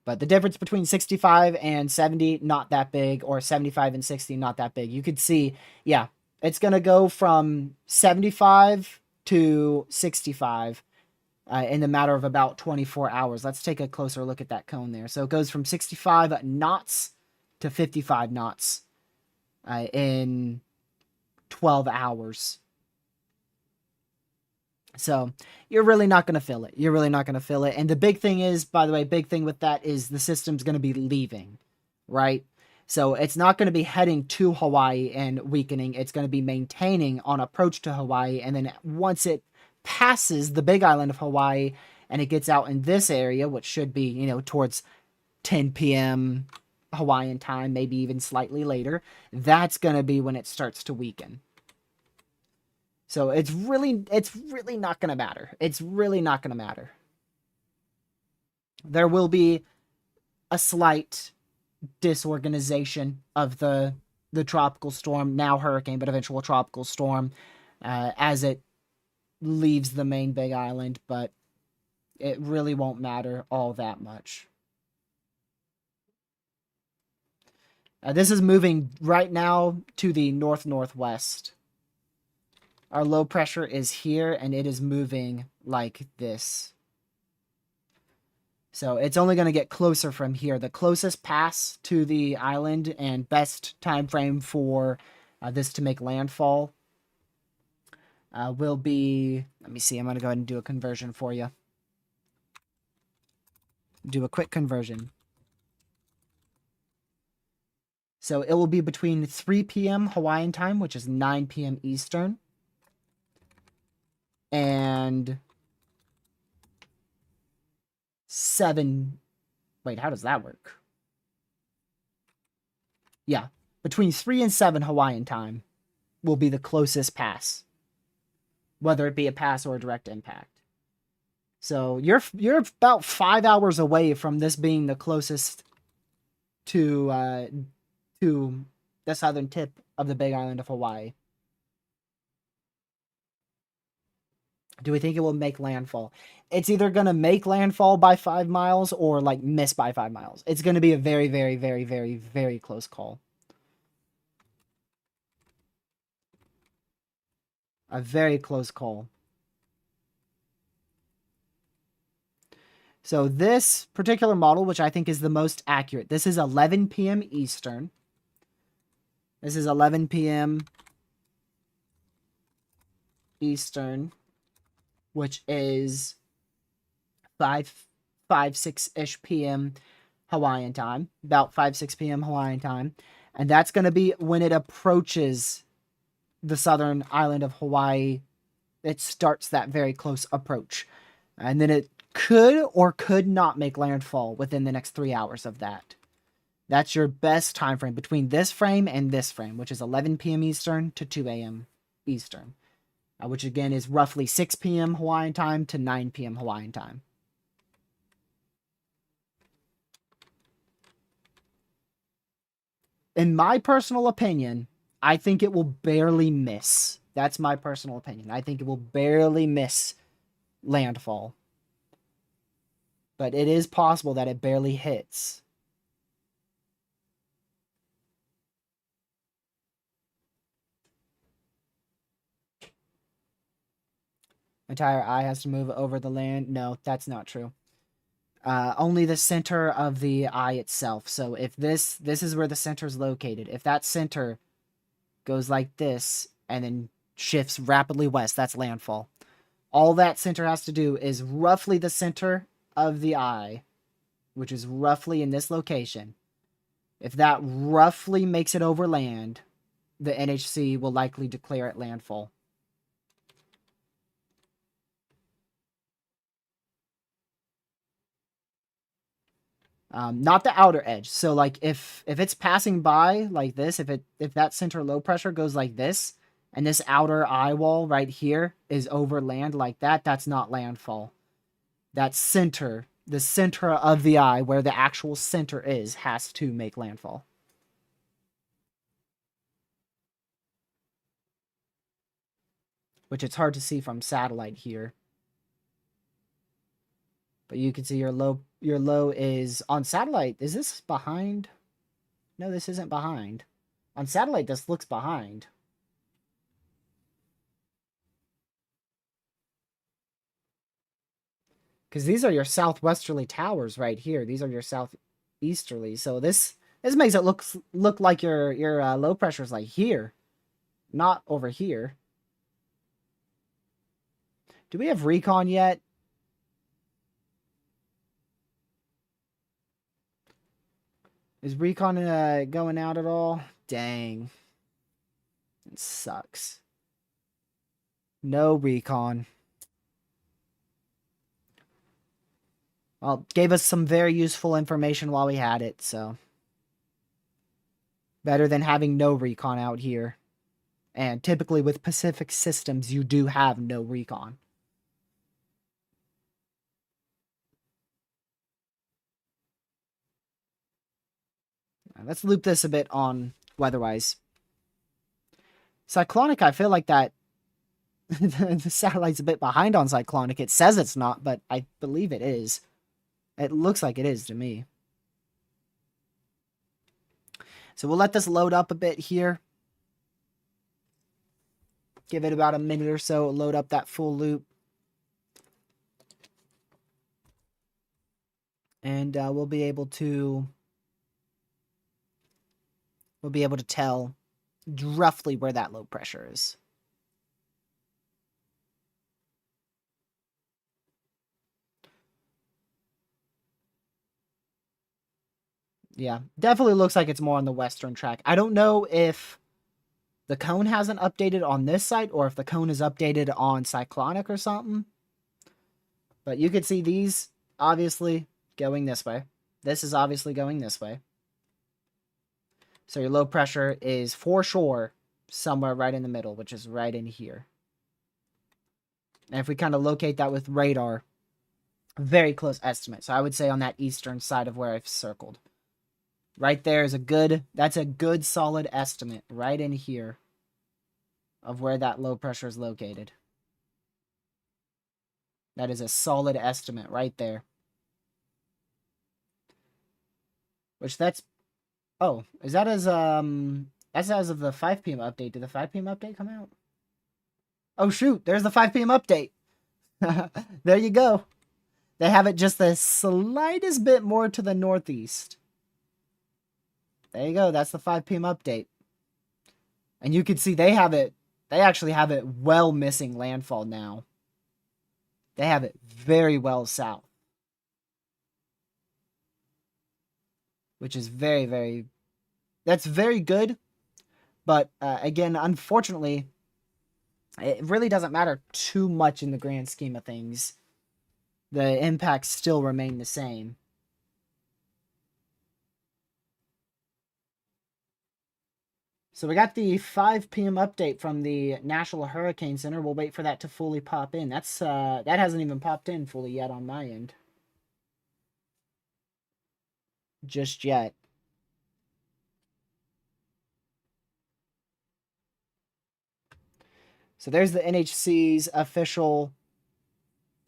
But the difference between 65 and 70, not that big, or 75 and 60, not that big. You could see, yeah, it's going to go from 75 to 65 in the matter of about 24 hours. Let's take a closer look at that cone there. So it goes from 65 knots to 55 knots in 12 hours. So you're really not going to feel it. You're really not going to feel it. And the big thing is, by the way, big thing with that is the system's going to be leaving, right? So it's not going to be heading to Hawaii and weakening. It's going to be maintaining on approach to Hawaii. And then once it passes the Big Island of Hawaii and it gets out in this area, which should be, towards 10 p.m. Hawaiian time, maybe even slightly later, that's going to be when it starts to weaken. So it's really not going to matter. It's really not going to matter. There will be a slight disorganization of the tropical storm, now hurricane, but eventual tropical storm, as it leaves the main Big Island, but it really won't matter all that much. This is moving right now to the north-northwest. Our low pressure is here, and it is moving like this. So it's only going to get closer from here. The closest pass to the island and best time frame for this to make landfall will be... Let me see. I'm going to go ahead and do a conversion for you. Do a quick conversion. So it will be between 3 p.m. Hawaiian time, which is 9 p.m. Eastern, and 7... Wait, how does that work? Yeah, between 3 and 7 Hawaiian time will be the closest pass, whether it be a pass or a direct impact. So you're about 5 hours away from this being the closest to the southern tip of the Big Island of Hawaii. Do we think it will make landfall? It's either going to make landfall by 5 miles or like miss by 5 miles. It's going to be a very, very, very, very, very close call. A very close call. So this particular model, which I think is the most accurate, this is 11 p.m. Eastern. This is 11 p.m. Eastern, which is 6-ish p.m. Hawaiian time, about 6 p.m. Hawaiian time. And that's going to be when it approaches the southern island of Hawaii. It starts that very close approach. And then it could or could not make landfall within the next 3 hours of that. That's your best time frame between this frame and this frame, which is 11 p.m. Eastern to 2 a.m. Eastern, which again is roughly 6 p.m. Hawaiian time to 9 p.m. Hawaiian time. In my personal opinion, I think it will barely miss. That's my personal opinion. I think it will barely miss landfall. But it is possible that it barely hits. Entire eye has to move over the land. No, that's not true. Only the center of the eye itself. So if this is where the center is located. If that center goes like this and then shifts rapidly west, that's landfall. All that center has to do is roughly the center of the eye, which is roughly in this location. If that roughly makes it over land, the NHC will likely declare it landfall. Not the outer edge. So like if it's passing by like this, if that center low pressure goes like this, and this outer eye wall right here is over land like that, that's not landfall. That center, the center of the eye where the actual center is, has to make landfall. Which it's hard to see from satellite here. But you can see your low is on satellite. Is this behind? No, this isn't behind. On satellite, this looks behind. Because these are your southwesterly towers right here. These are your southeasterly. So this makes it look like your low pressure is like here, not over here. Do we have recon yet? Is recon going out at all? Dang. It sucks. No recon. Well, gave us some very useful information while we had it, so. Better than having no recon out here. And typically with Pacific systems, you do have no recon. Let's loop this a bit on weather-wise. Cyclonic, I feel like that the satellite's a bit behind on Cyclonic. It says it's not, but I believe it is. It looks like it is to me. So we'll let this load up a bit here. Give it about a minute or so, load up that full loop. And we'll be able to tell roughly where that low pressure is. Yeah, definitely looks like it's more on the western track. I don't know if the cone hasn't updated on this site or if the cone is updated on Cyclonic or something. But you can see these obviously going this way. This is obviously going this way. So your low pressure is for sure somewhere right in the middle, which is right in here. And if we kind of locate that with radar, very close estimate. So I would say on that eastern side of where I've circled. Right there is that's a good solid estimate right in here of where that low pressure is located. That is a solid estimate right there. Which that's, oh, is that that's as of the 5 p.m. update. Did the 5 p.m. update come out? Oh shoot, there's the 5 p.m. update. There you go. They have it just the slightest bit more to the northeast. There you go. That's the 5 p.m. update. And you can see they actually have it well missing landfall now. They have it very well south. Which is that's very good. But again, unfortunately, it really doesn't matter too much in the grand scheme of things. The impacts still remain the same. So we got the 5 p.m. update from the National Hurricane Center. We'll wait for that to fully pop in. That hasn't even popped in fully yet on my end. Just yet. So there's the NHC's official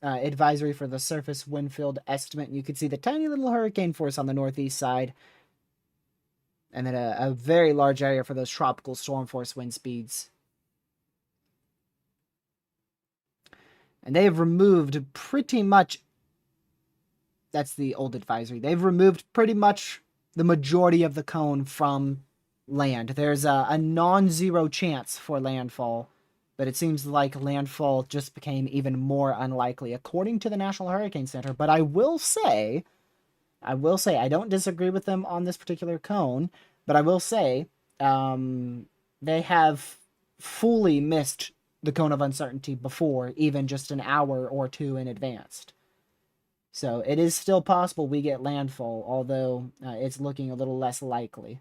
advisory for the surface wind field estimate. You can see the tiny little hurricane force on the northeast side. And then a very large area for those tropical storm force wind speeds. And they've removed pretty much, that's the old advisory, they've removed pretty much the majority of the cone from land. There's a non-zero chance for landfall, but it seems like landfall just became even more unlikely, according to the National Hurricane Center. But I will say, I don't disagree with them on this particular cone, but I will say they have fully missed the cone of uncertainty before, even just an hour or two in advance. So it is still possible we get landfall, although it's looking a little less likely.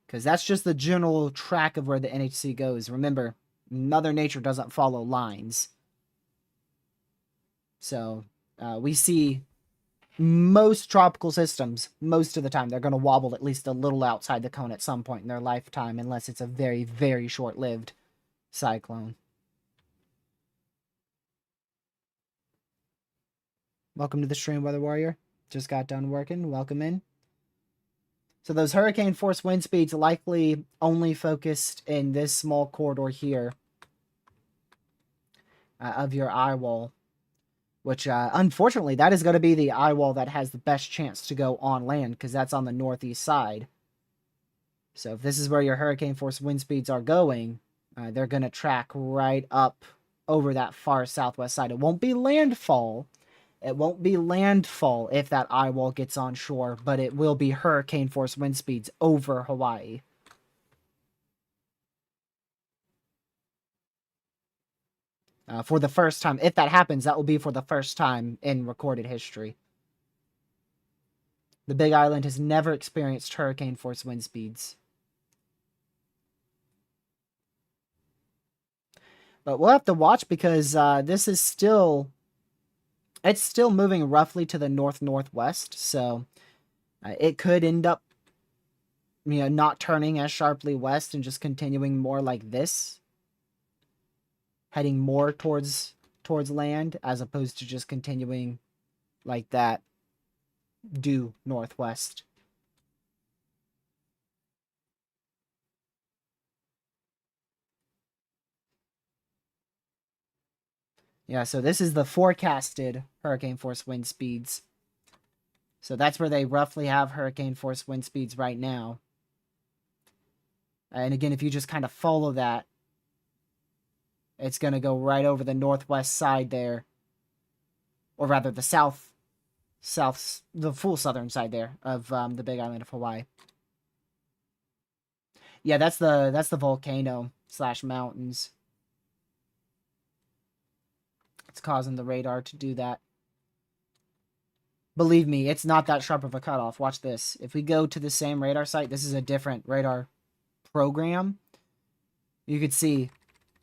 Because that's just the general track of where the NHC goes. Remember, Mother Nature doesn't follow lines. So we see most tropical systems, most of the time, they're going to wobble at least a little outside the cone at some point in their lifetime, unless it's a very, very short-lived cyclone. Welcome to the stream, Weather Warrior. Just got done working. Welcome in. So those hurricane force wind speeds likely only focused in this small corridor here of your eye wall, which unfortunately that is going to be the eye wall that has the best chance to go on land because that's on the northeast side. So if this is where your hurricane force wind speeds are going, they're going to track right up over that far southwest side. It won't be landfall. It won't be landfall if that eye wall gets on shore, but it will be hurricane force wind speeds over Hawaii. for the first time. If that happens, that will be for the first time in recorded history. The Big Island has never experienced hurricane force wind speeds. But we'll have to watch because this is still... It's still moving roughly to the north-northwest, so it could end up, not turning as sharply west and just continuing more like this, heading more towards land as opposed to just continuing like that due northwest. Yeah, so this is the forecasted hurricane force wind speeds. So that's where they roughly have hurricane force wind speeds right now. And again, if you just kind of follow that, it's going to go right over the northwest side there. Or rather, the the full southern side there of the Big Island of Hawaii. Yeah, that's the volcano / mountains. It's causing the radar to do that. Believe me, it's not that sharp of a cutoff. Watch this. If we go to the same radar site, this is a different radar program. You could see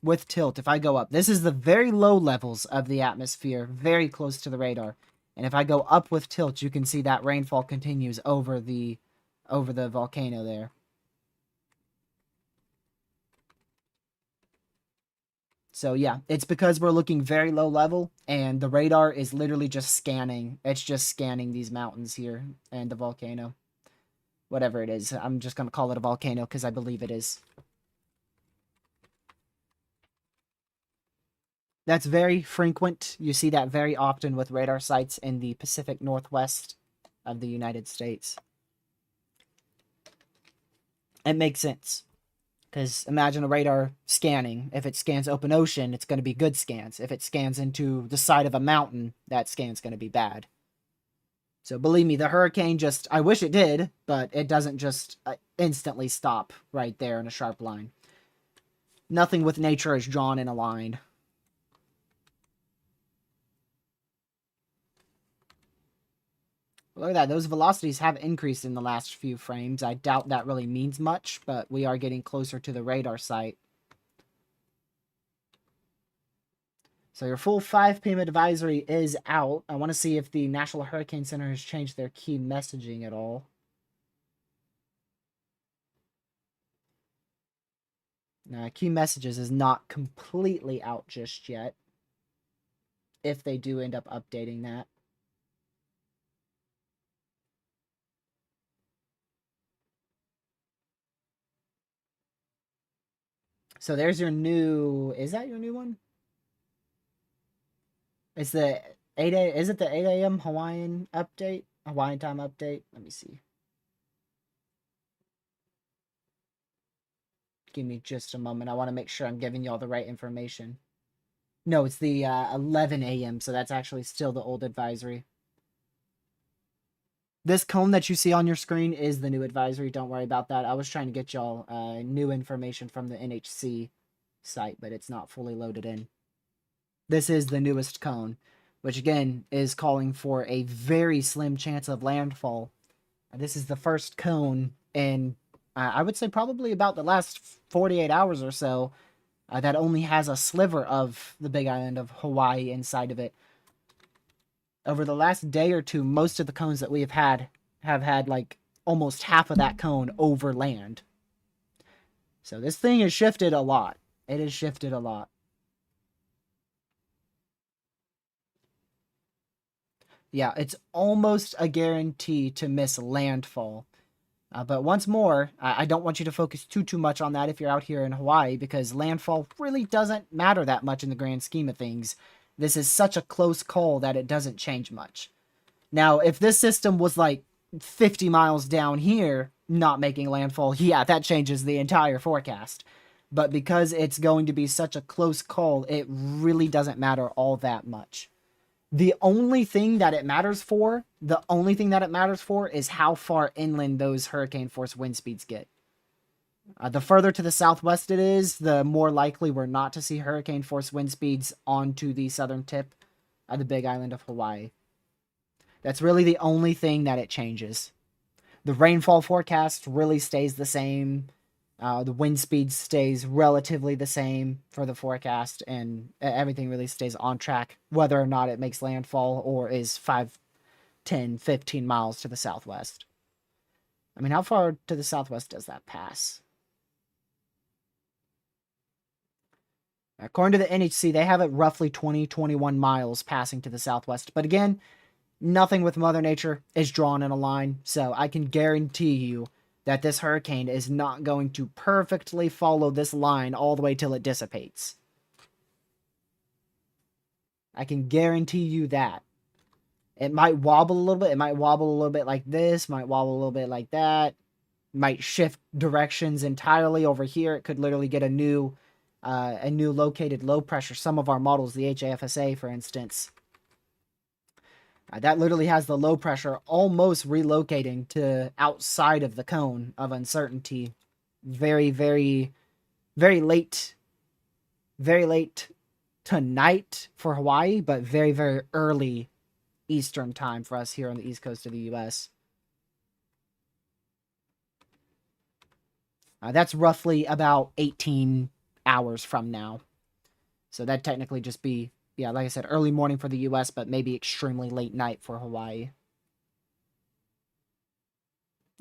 with tilt, if I go up, this is the very low levels of the atmosphere, very close to the radar. And if I go up with tilt, you can see that rainfall continues over the volcano there. So yeah, it's because we're looking very low level and the radar is literally just scanning. It's just scanning these mountains here and the volcano. Whatever it is. I'm just going to call it a volcano because I believe it is. That's very frequent. You see that very often with radar sites in the Pacific Northwest of the United States. It makes sense. Because imagine a radar scanning. If it scans open ocean, it's going to be good scans. If it scans into the side of a mountain, that scan's going to be bad. So believe me, the hurricane just... I wish it did, but it doesn't just instantly stop right there in a sharp line. Nothing with nature is drawn in a line. Look at that. Those velocities have increased in the last few frames. I doubt that really means much, but we are getting closer to the radar site. So your full 5 p.m. advisory is out. I want to see if the National Hurricane Center has changed their key messaging at all. Key messages is not completely out just yet, if they do end up updating that. So there's your new... Is that your new one? It's the 8 a... Is it the 8 a.m. Hawaiian update? Hawaiian time update? Let me see. Give me just a moment. I want to make sure I'm giving y'all the right information. No, it's the 11 a.m., so that's actually still the old advisory. This cone that you see on your screen is the new advisory. Don't worry about that. I was trying to get y'all new information from the NHC site, but it's not fully loaded in. This is the newest cone, which again is calling for a very slim chance of landfall. This is the first cone in, I would say probably about the last 48 hours or so, that only has a sliver of the Big Island of Hawaii inside of it. Over the last day or two, most of the cones that we have had like almost half of that cone over land. So this thing has shifted a lot. It has shifted a lot. Yeah, it's almost a guarantee to miss landfall. But once more, I don't want you to focus too much on that if you're out here in Hawaii, because landfall really doesn't matter that much in the grand scheme of things. This is such a close call that it doesn't change much. Now, if this system was like 50 miles down here, not making landfall, yeah, that changes the entire forecast. But because it's going to be such a close call, it really doesn't matter all that much. The only thing that it matters for is how far inland those hurricane force wind speeds get. The further to the southwest it is, the more likely we're not to see hurricane force wind speeds onto the southern tip of the Big Island of Hawaii. That's really the only thing that it changes. The rainfall forecast really stays the same. The wind speed stays relatively the same for the forecast, and everything really stays on track, whether or not it makes landfall or is 5, 10, 15 miles to the southwest. I mean, how far to the southwest does that pass? According to the NHC, they have it roughly 20, 21 miles passing to the southwest. But again, nothing with Mother Nature is drawn in a line, so I can guarantee you that this hurricane is not going to perfectly follow this line all the way till it dissipates. I can guarantee you that. It might wobble a little bit. It might wobble a little bit like this, might wobble a little bit like that, might shift directions entirely over here. It could literally get a new located low pressure. Some of our models, the HAFSA, for instance, that literally has the low pressure almost relocating to outside of the cone of uncertainty. Very, very, very late tonight for Hawaii, but very, very early Eastern time for us here on the East Coast of the U.S. That's roughly about 18 hours from now. So that'd technically just be, yeah, like I said, early morning for the U.S., but maybe extremely late night for Hawaii.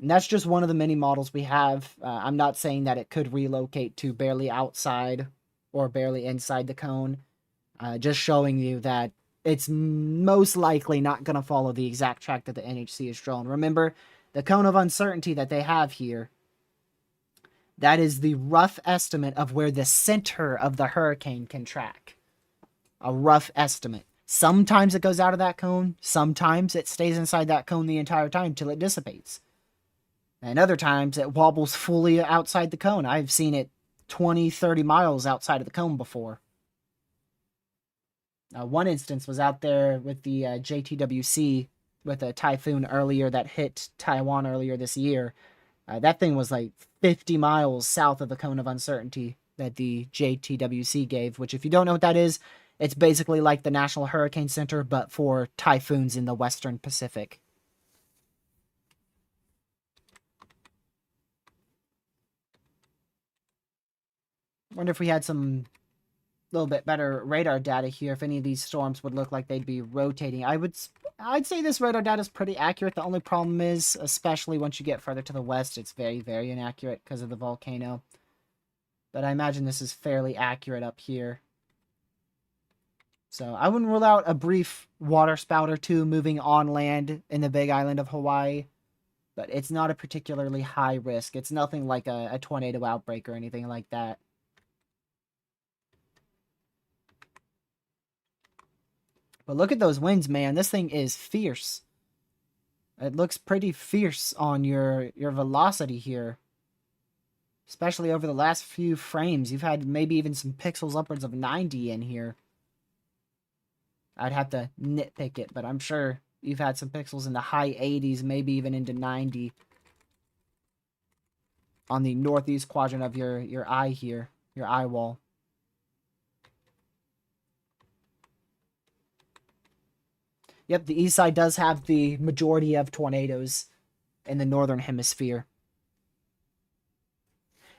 And that's just one of the many models we have. I'm not saying that it could relocate to barely outside or barely inside the cone. Just showing you that it's most likely not going to follow the exact track that the NHC has drawn. Remember, the cone of uncertainty that they have here, that is the rough estimate of where the center of the hurricane can track. A rough estimate. Sometimes it goes out of that cone. Sometimes it stays inside that cone the entire time till it dissipates. And other times it wobbles fully outside the cone. I've seen it 20, 30 miles outside of the cone before. One instance was out there with the JTWC with a typhoon earlier that hit Taiwan earlier this year. That thing was like 50 miles south of the cone of uncertainty that the JTWC gave, which if you don't know what that is, it's basically like the National Hurricane Center, but for typhoons in the Western Pacific. Wonder if we had some little bit better radar data here, if any of these storms would look like they'd be rotating. I'd say this radar data is pretty accurate. The only problem is, especially once you get further to the west, it's very, very inaccurate because of the volcano. But I imagine this is fairly accurate up here. So I wouldn't rule out a brief water spout or two moving on land in the Big Island of Hawaii. But it's not a particularly high risk. It's nothing like a tornado outbreak or anything like that. But look at those winds, man. This thing is fierce. It looks pretty fierce on your velocity here. Especially over the last few frames. You've had maybe even some pixels upwards of 90 in here. I'd have to nitpick it, but I'm sure you've had some pixels in the high 80s, maybe even into 90. On the northeast quadrant of your eye here. Your eye wall. Yep, the east side does have the majority of tornadoes in the northern hemisphere.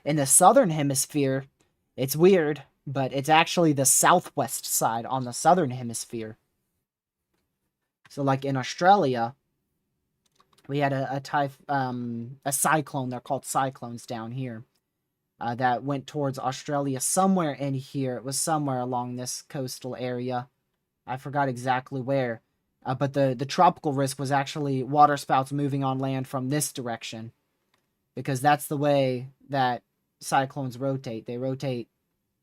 In the southern hemisphere, it's weird, but it's actually the southwest side on the southern hemisphere. So like in Australia, we had a cyclone, they're called cyclones down here, that went towards Australia somewhere in here. It was somewhere along this coastal area. I forgot exactly where. But the tropical risk was actually waterspouts moving on land from this direction. Because that's the way that cyclones rotate. They rotate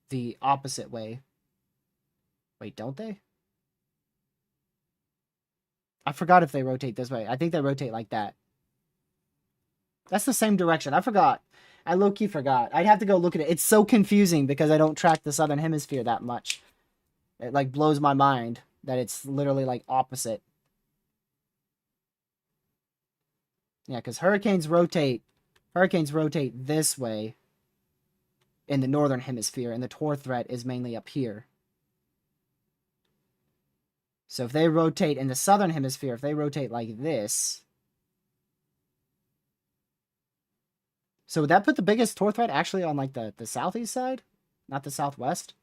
the opposite way. Wait, don't they? I forgot if they rotate this way. I think they rotate like that. That's the same direction. I forgot. I low-key forgot. I'd have to go look at it. It's so confusing because I don't track the southern hemisphere that much. It like blows my mind that it's literally like opposite. Yeah, because hurricanes rotate this way. in the northern hemisphere, and the tor threat is mainly up here. So if they rotate in the southern hemisphere, if they rotate like this, so would that put the biggest tor threat actually on like the southeast side, not the southwest?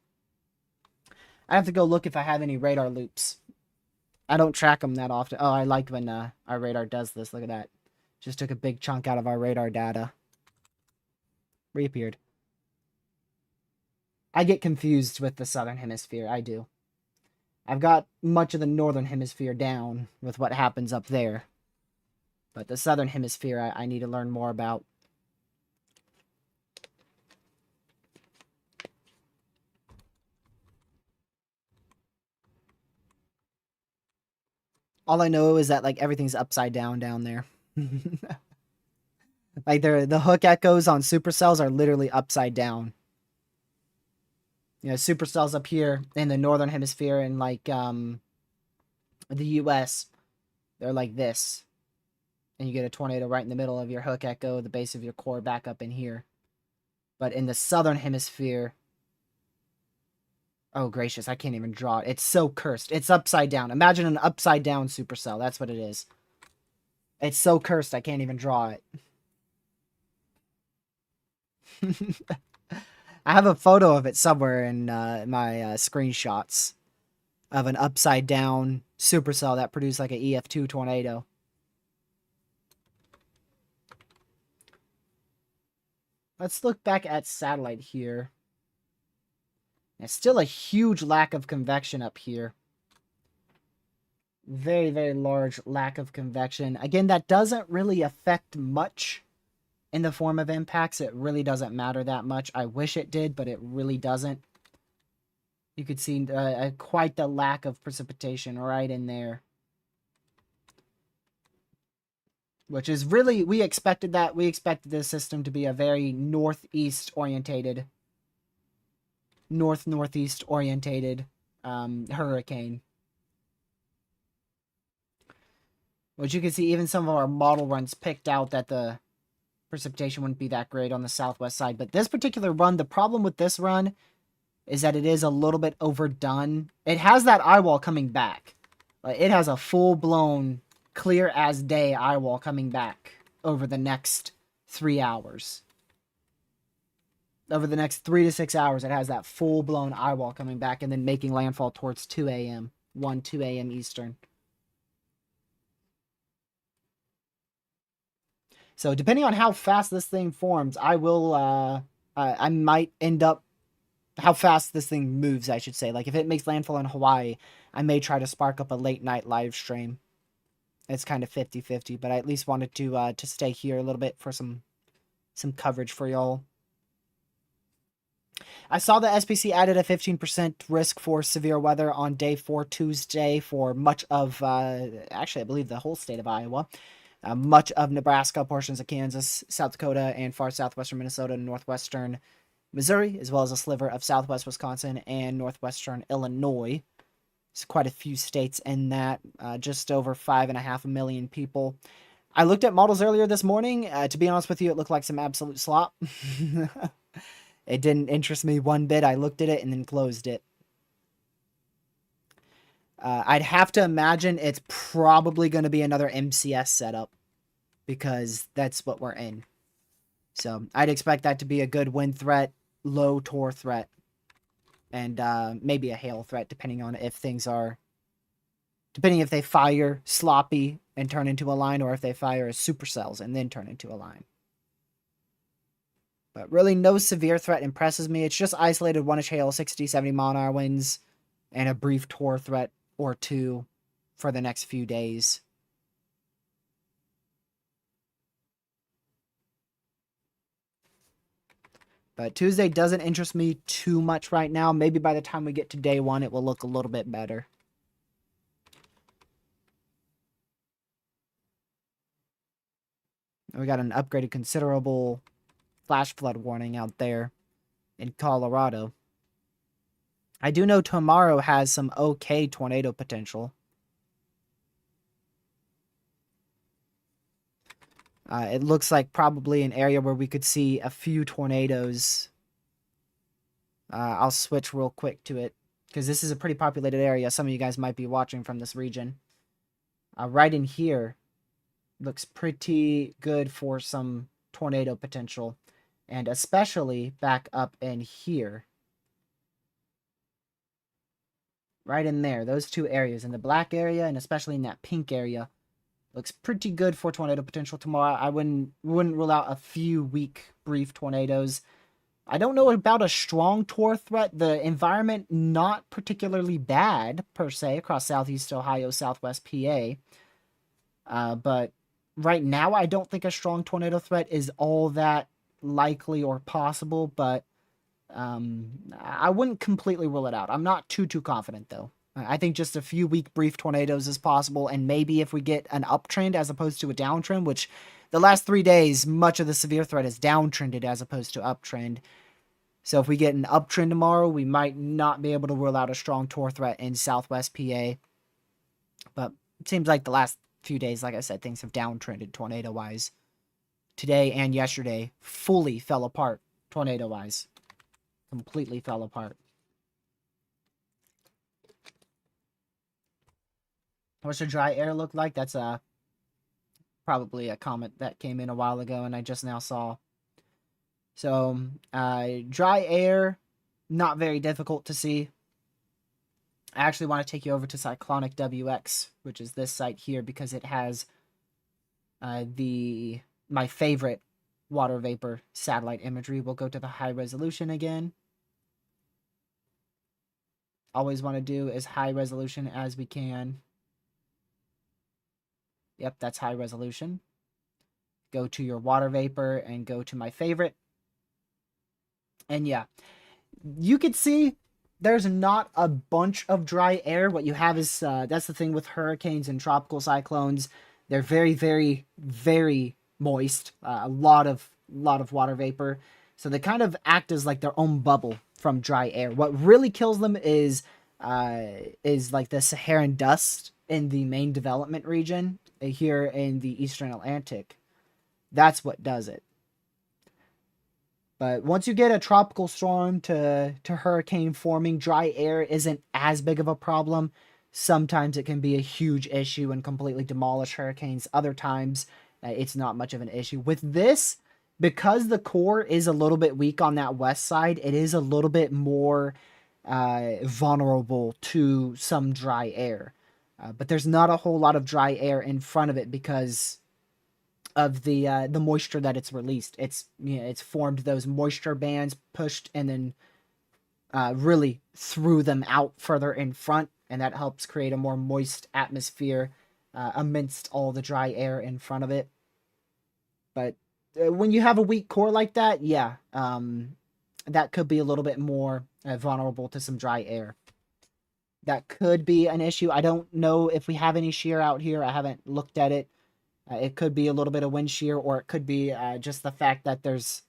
I have to go look if I have any radar loops. I don't track them that often. Oh, I like when our radar does this. Look at that. Just took a big chunk out of our radar data. Reappeared. I get confused with the southern hemisphere. I do. I've got much of the northern hemisphere down with what happens up there. But the southern hemisphere, I need to learn more about. All I know is that, like, everything's upside down there. Like, the hook echoes on supercells are literally upside down. You know, supercells up here in the northern hemisphere and, like, the US, they're like this. And you get a tornado right in the middle of your hook echo, the base of your core back up in here. But in the southern hemisphere, oh gracious, I can't even draw it. It's so cursed. It's upside down. Imagine an upside down supercell. That's what it is. It's so cursed, I can't even draw it. I have a photo of it somewhere in my screenshots of an upside down supercell that produced like an EF2 tornado. Let's look back at satellite here. There's still a huge lack of convection up here. Very, very large lack of convection. Again, that doesn't really affect much in the form of impacts. It really doesn't matter that much. I wish it did, but it really doesn't. You could see quite the lack of precipitation right in there. Which is really, we expected that. We expected this system to be a very northeast orientated, northeast orientated hurricane. Which you can see, even some of our model runs picked out that the precipitation wouldn't be that great on the southwest side. But this particular run, the problem with this run is that it is a little bit overdone. It has that eye wall coming back. Like, it has a full-blown, clear-as-day eye wall coming back over the next 3 hours. Over the next 3 to 6 hours, it has that full-blown eye wall coming back and then making landfall towards 2 a.m. 2 a.m. Eastern. So depending on how fast this thing forms, I might end up, how fast this thing moves, I should say. Like, if it makes landfall in Hawaii, I may try to spark up a late night live stream. It's kind of 50-50, but I at least wanted to stay here a little bit for some coverage for y'all. I saw the SPC added a 15% risk for severe weather on day 4 Tuesday for much of, actually I believe the whole state of Iowa. Much of Nebraska, portions of Kansas, South Dakota, and far southwestern Minnesota and northwestern Missouri, as well as a sliver of southwest Wisconsin and northwestern Illinois. There's quite a few states in that, just over 5.5 million people. I looked at models earlier this morning. To be honest with you, it looked like some absolute slop. It didn't interest me one bit. I looked at it and then closed it. I'd have to imagine it's probably going to be another MCS setup because that's what we're in. So I'd expect that to be a good wind threat, low tor threat, and maybe a hail threat depending on if things are, depending if they fire sloppy and turn into a line or if they fire as supercells and then turn into a line. But really no severe threat impresses me. It's just isolated 1-inch hail, 60-70 mile-an-hour winds, and a brief tor threat or two for the next few days. But Tuesday doesn't interest me too much right now. Maybe by the time we get to day 1, it will look a little bit better. We got an upgraded considerable flash flood warning out there in Colorado. I do know tomorrow has some okay tornado potential. It looks like probably an area where we could see a few tornadoes I'll switch real quick to it because this is a pretty populated area. Some of you guys might be watching from this region. Right in here looks pretty good for some tornado potential, and especially back up in here. Right in there, those two areas, in the black area and especially in that pink area, looks pretty good for tornado potential tomorrow. I wouldn't rule out a few weak, brief tornadoes. I don't know about a strong tor threat. The environment not particularly bad per se across southeast Ohio, southwest PA. But right now, I don't think a strong tornado threat is all that likely or possible. But I wouldn't completely rule it out. I'm not too confident though. I think just a few weak, brief tornadoes is possible, and maybe if we get an uptrend as opposed to a downtrend, which the last 3 days, much of the severe threat is downtrended as opposed to uptrend. So if we get an uptrend tomorrow, we might not be able to rule out a strong tor threat in southwest PA. But it seems like the last few days, like I said, things have downtrended tornado-wise. Today and yesterday fully fell apart tornado-wise. Completely fell apart. What's the dry air look like? That's probably a comment that came in a while ago and I just now saw. So, dry air, not very difficult to see. I actually want to take you over to Cyclonic WX, which is this site here, because it has my favorite water vapor satellite imagery. We'll go to the high resolution again. Always want to do as high resolution as we can. Yep, that's high resolution. Go to your water vapor and go to my favorite. And yeah, you could see there's not a bunch of dry air. What you have is, that's the thing with hurricanes and tropical cyclones. They're very, very, very moist. A lot of water vapor. So they kind of act as like their own bubble from dry air. What really kills them is like the Saharan dust in the main development region here in the Eastern Atlantic. That's what does it. But once you get a tropical storm to hurricane forming, dry air isn't as big of a problem. Sometimes it can be a huge issue and completely demolish hurricanes. Other times, it's not much of an issue. With this, because the core is a little bit weak on that west side, it is a little bit more vulnerable to some dry air. But there's not a whole lot of dry air in front of it because of the moisture that it's released. It's formed those moisture bands, pushed and then really threw them out further in front, and that helps create a more moist atmosphere amidst all the dry air in front of it. But when you have a weak core like that, yeah, that could be a little bit more vulnerable to some dry air. That could be an issue. I don't know if we have any shear out here. I haven't looked at it. It could be a little bit of wind shear, or it could be just the fact that there's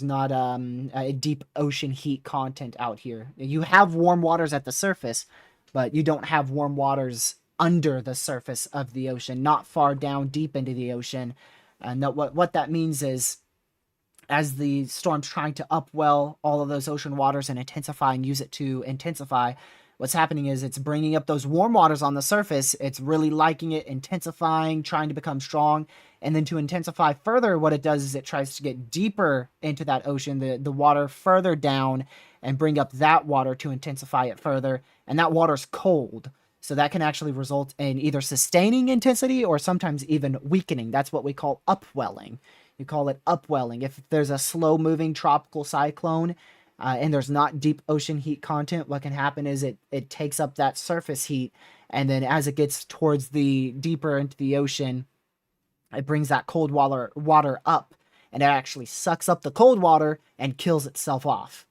not a deep ocean heat content out here. You have warm waters at the surface, but you don't have warm waters under the surface of the ocean, not far down deep into the ocean. And what that means is, as the storm's trying to upwell all of those ocean waters and intensify and use it to intensify, what's happening is it's bringing up those warm waters on the surface. It's really liking it, intensifying, trying to become strong. And then to intensify further, what it does is it tries to get deeper into that ocean, the water further down, and bring up that water to intensify it further. And that water's cold. So that can actually result in either sustaining intensity or sometimes even weakening. That's what we call upwelling. You call it upwelling. If there's a slow-moving tropical cyclone and there's not deep ocean heat content, what can happen is it takes up that surface heat, and then as it gets towards the deeper into the ocean, it brings that cold water up, and it actually sucks up the cold water and kills itself off.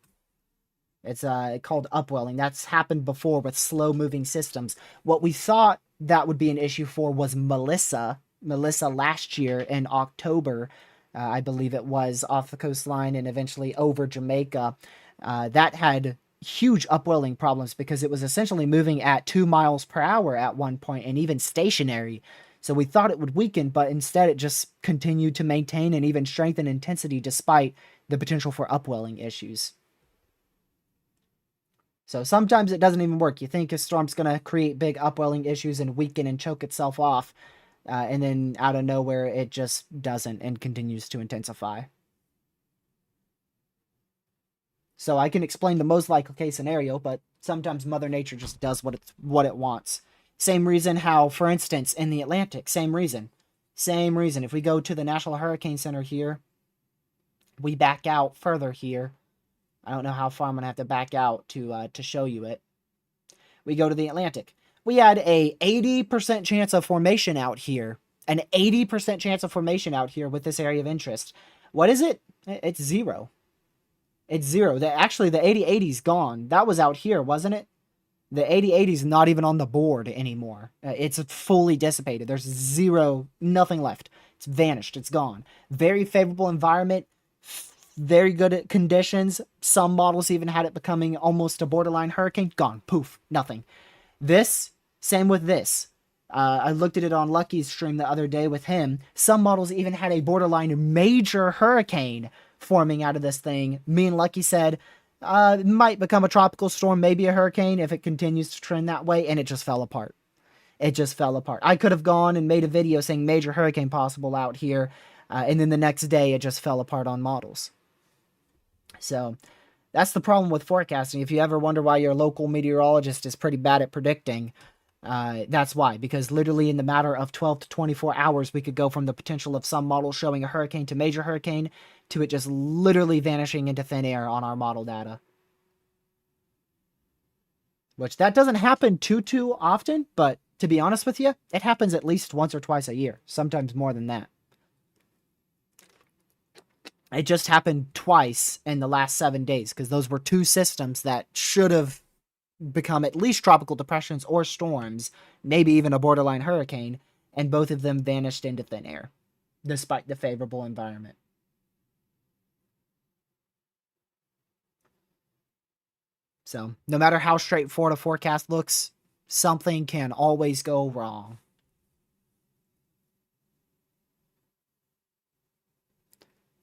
It's called upwelling. That's happened before with slow-moving systems. What we thought that would be an issue for was Melissa last year in October. I believe it was, off the coastline and eventually over Jamaica. That had huge upwelling problems because it was essentially moving at 2 miles per hour at one point and even stationary. So we thought it would weaken, but instead it just continued to maintain and even strengthen intensity despite the potential for upwelling issues. So sometimes it doesn't even work. You think a storm's going to create big upwelling issues and weaken and choke itself off. And then out of nowhere, it just doesn't and continues to intensify. So I can explain the most likely case scenario, but sometimes Mother Nature just does what it wants. Same reason how, for instance, in the Atlantic, same reason. Same reason. If we go to the National Hurricane Center here, we back out further here. I don't know how far I'm going to have to back out to show you it. We go to the Atlantic. We had a 80% chance of formation out here. An 80% chance of formation out here with this area of interest. What is it? It's 0. It's 0. Actually, the 8080's gone. That was out here, wasn't it? The 8080's not even on the board anymore. It's fully dissipated. There's 0, nothing left. It's vanished. It's gone. Very favorable environment. Very good conditions. Some models even had it becoming almost a borderline hurricane. Gone. Poof. Nothing. This, same with this. I looked at it on Lucky's stream the other day with him. Some models even had a borderline major hurricane forming out of this thing. Me and Lucky said, it might become a tropical storm, maybe a hurricane if it continues to trend that way, and it just fell apart. It just fell apart. I could have gone and made a video saying major hurricane possible out here, and then the next day it just fell apart on models. So that's the problem with forecasting. If you ever wonder why your local meteorologist is pretty bad at predicting, that's why. Because literally in the matter of 12 to 24 hours, we could go from the potential of some models showing a hurricane to major hurricane to it just literally vanishing into thin air on our model data. Which that doesn't happen too often, but to be honest with you, it happens at least once or twice a year. Sometimes more than that. It just happened twice in the last 7 days, because those were 2 systems that should have become at least tropical depressions or storms, maybe even a borderline hurricane, and both of them vanished into thin air, despite the favorable environment. So, no matter how straightforward a forecast looks, something can always go wrong.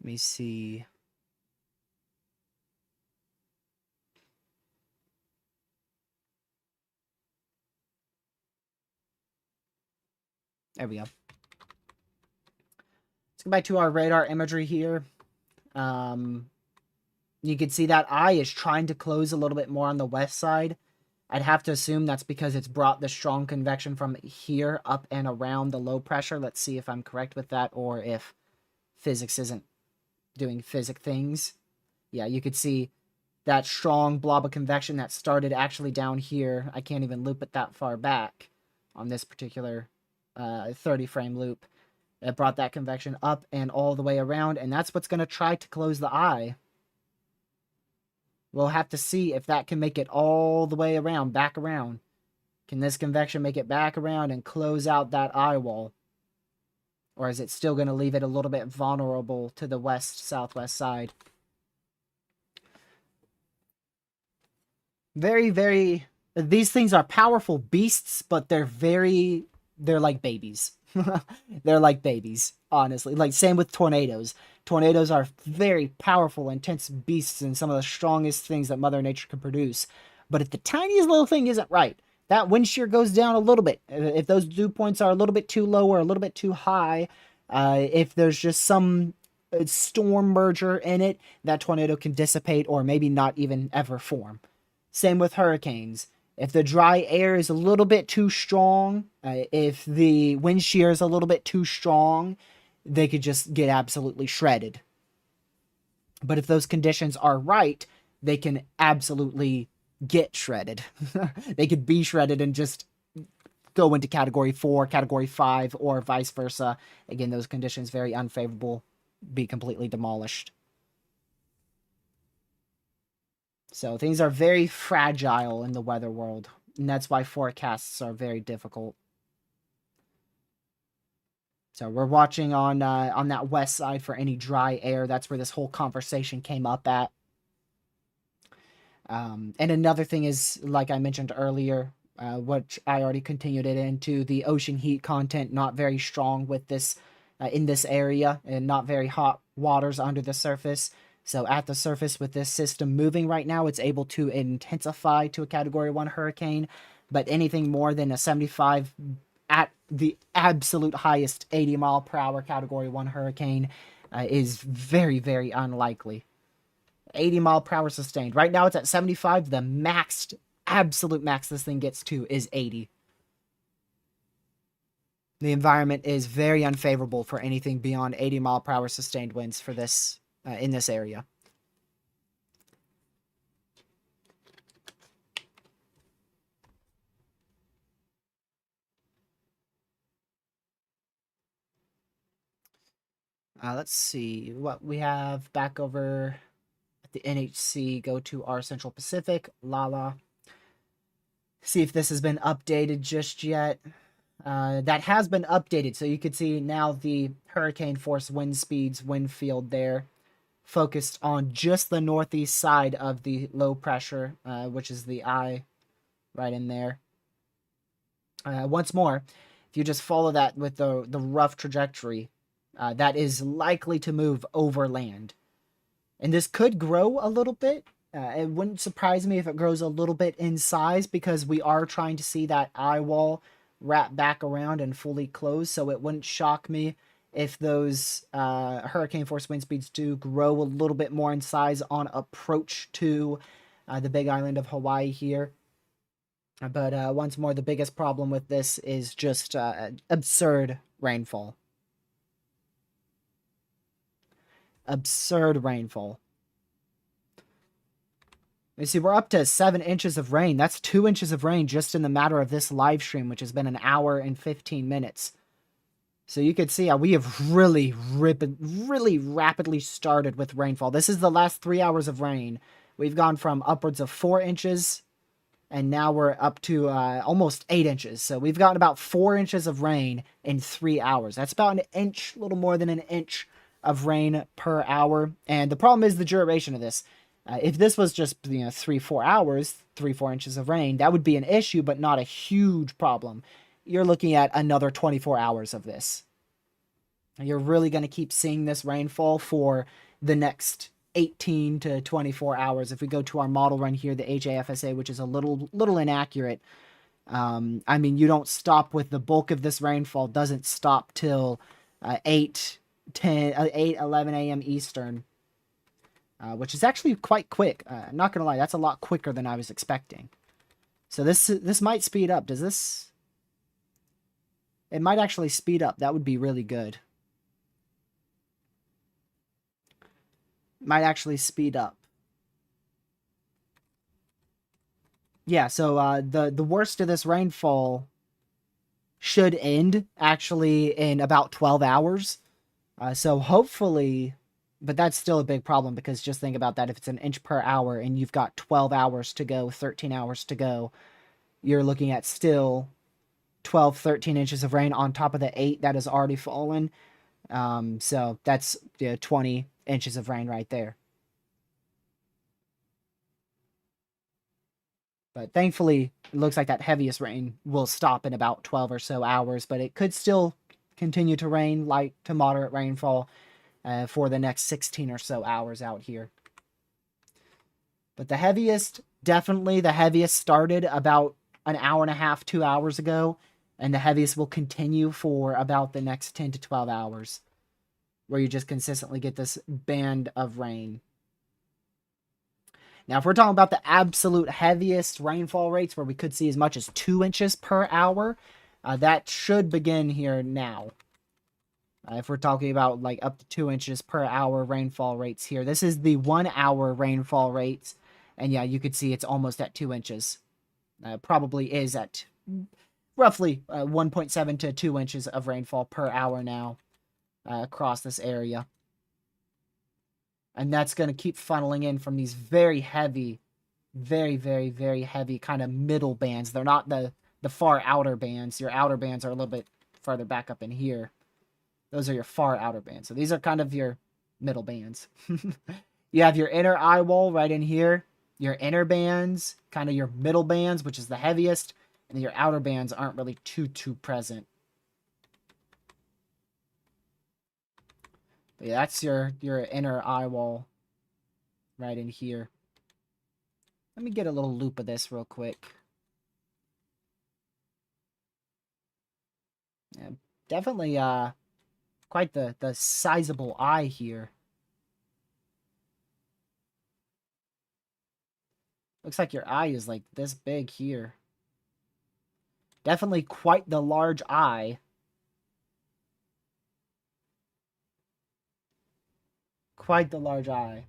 Let me see. There we go. Let's go back to our radar imagery here. You can see that eye is trying to close a little bit more on the west side. I'd have to assume that's because it's brought the strong convection from here up and around the low pressure. Let's see if I'm correct with that, or if physics isn't doing physic things. Yeah, you could see that strong blob of convection that started actually down here. I can't even loop it that far back on this particular 30 frame loop. It brought that convection up and all the way around, and that's what's going to try to close the eye. We'll have to see if that can make it all the way around, back around. Can this convection make it back around and close out that eye wall? Or is it still going to leave it a little bit vulnerable to the west-southwest side? Very, very... These things are powerful beasts, but they're like babies. They're like babies, honestly. Like, same with tornadoes. Tornadoes are very powerful, intense beasts and some of the strongest things that Mother Nature can produce. But if the tiniest little thing isn't right, that wind shear goes down a little bit. If those dew points are a little bit too low or a little bit too high, if there's just some storm merger in it, that tornado can dissipate or maybe not even ever form. Same with hurricanes. If the dry air is a little bit too strong, if the wind shear is a little bit too strong, they could just get absolutely shredded. But if those conditions are right, they can absolutely get shredded. They could be shredded and just go into category 4, category 5, or vice versa. Again, those conditions very unfavorable, be completely demolished. So things are very fragile in the weather world, and that's why forecasts are very difficult. So we're watching on that west side for any dry air. That's where this whole conversation came up at. And another thing is, like I mentioned earlier, which I already continued it into, the ocean heat content not very strong with this in this area, and not very hot waters under the surface. So at the surface with this system moving right now, it's able to intensify to a Category 1 hurricane, but anything more than a 75 at the absolute highest 80-mile-per-hour Category 1 hurricane is very, very unlikely. 80-mile-per-hour sustained. Right now it's at 75. The maxed, absolute max this thing gets to is 80. The environment is very unfavorable for anything beyond 80-mile-per-hour sustained winds for this in this area. Let's see what we have back over at the NHC. Go to our Central Pacific, LaLa. See if this has been updated just yet. That has been updated, so you can see now the hurricane force wind speeds, wind field there, focused on just the northeast side of the low pressure, which is the eye right in there. Once more, if you just follow that with the rough trajectory, that is likely to move over land. And this could grow a little bit. It wouldn't surprise me if it grows a little bit in size because we are trying to see that eye wall wrap back around and fully close. So it wouldn't shock me if those hurricane force wind speeds do grow a little bit more in size on approach to the big island of Hawaii here. But once more, the biggest problem with this is just absurd rainfall. Absurd rainfall. You see, we're up to 7 inches of rain. That's 2 inches of rain just in the matter of this live stream, which has been an hour and 15 minutes. So you could see how we have really rapidly started with rainfall. This is the last 3 hours of rain. We've gone from upwards of 4 inches, and now we're up to almost 8 inches. So we've gotten about 4 inches of rain in 3 hours. That's about an inch, a little more than an inch of rain per hour. And the problem is the duration of this. If this was just 3-4 hours, 3-4 inches of rain, that would be an issue, but not a huge problem. You're looking at another 24 hours of this. You're really going to keep seeing this rainfall for the next 18 to 24 hours. If we go to our model run here, the HAFSA, which is a little inaccurate. I mean, you don't stop with the bulk of this rainfall, doesn't stop till 8, 11 a.m. Eastern. Which is actually quite quick. I'm not going to lie, that's a lot quicker than I was expecting. So this might speed up. Does this? It might actually speed up. That would be really good. Might actually speed up. Yeah, so the worst of this rainfall should end actually in about 12 hours. So hopefully... But that's still a big problem because just think about that. If it's an inch per hour and you've got 12 hours to go, 13 hours to go, you're looking at still 12, 13 inches of rain on top of the 8 that has already fallen. So that's 20 inches of rain right there. But thankfully, it looks like that heaviest rain will stop in about 12 or so hours, but it could still continue to rain, light to moderate rainfall. For the next 16 or so hours out here. But the heaviest, definitely the heaviest started about an hour and a half, 2 hours ago. And the heaviest will continue for about the next 10 to 12 hours. Where you just consistently get this band of rain. Now, if we're talking about the absolute heaviest rainfall rates, where we could see as much as 2 inches per hour, that should begin here now. If we're talking about like up to 2 inches per hour rainfall rates here. This is the 1 hour rainfall rates. And yeah, you could see it's almost at 2 inches. Probably is at roughly 1.7 to 2 inches of rainfall per hour now across this area. And that's going to keep funneling in from these very heavy, very heavy kind of middle bands. They're not the far outer bands. Your outer bands are a little bit farther back up in here. Those are your far outer bands. So these are kind of your middle bands. You have your inner eye wall right in here. Your inner bands, kind of your middle bands, which is the heaviest. And your outer bands aren't really too present. But yeah, that's your inner eye wall right in here. Let me get a little loop of this real quick. Yeah, definitely quite the sizable eye here. Looks like your eye is like this big here. Definitely quite the large eye. Quite the large eye.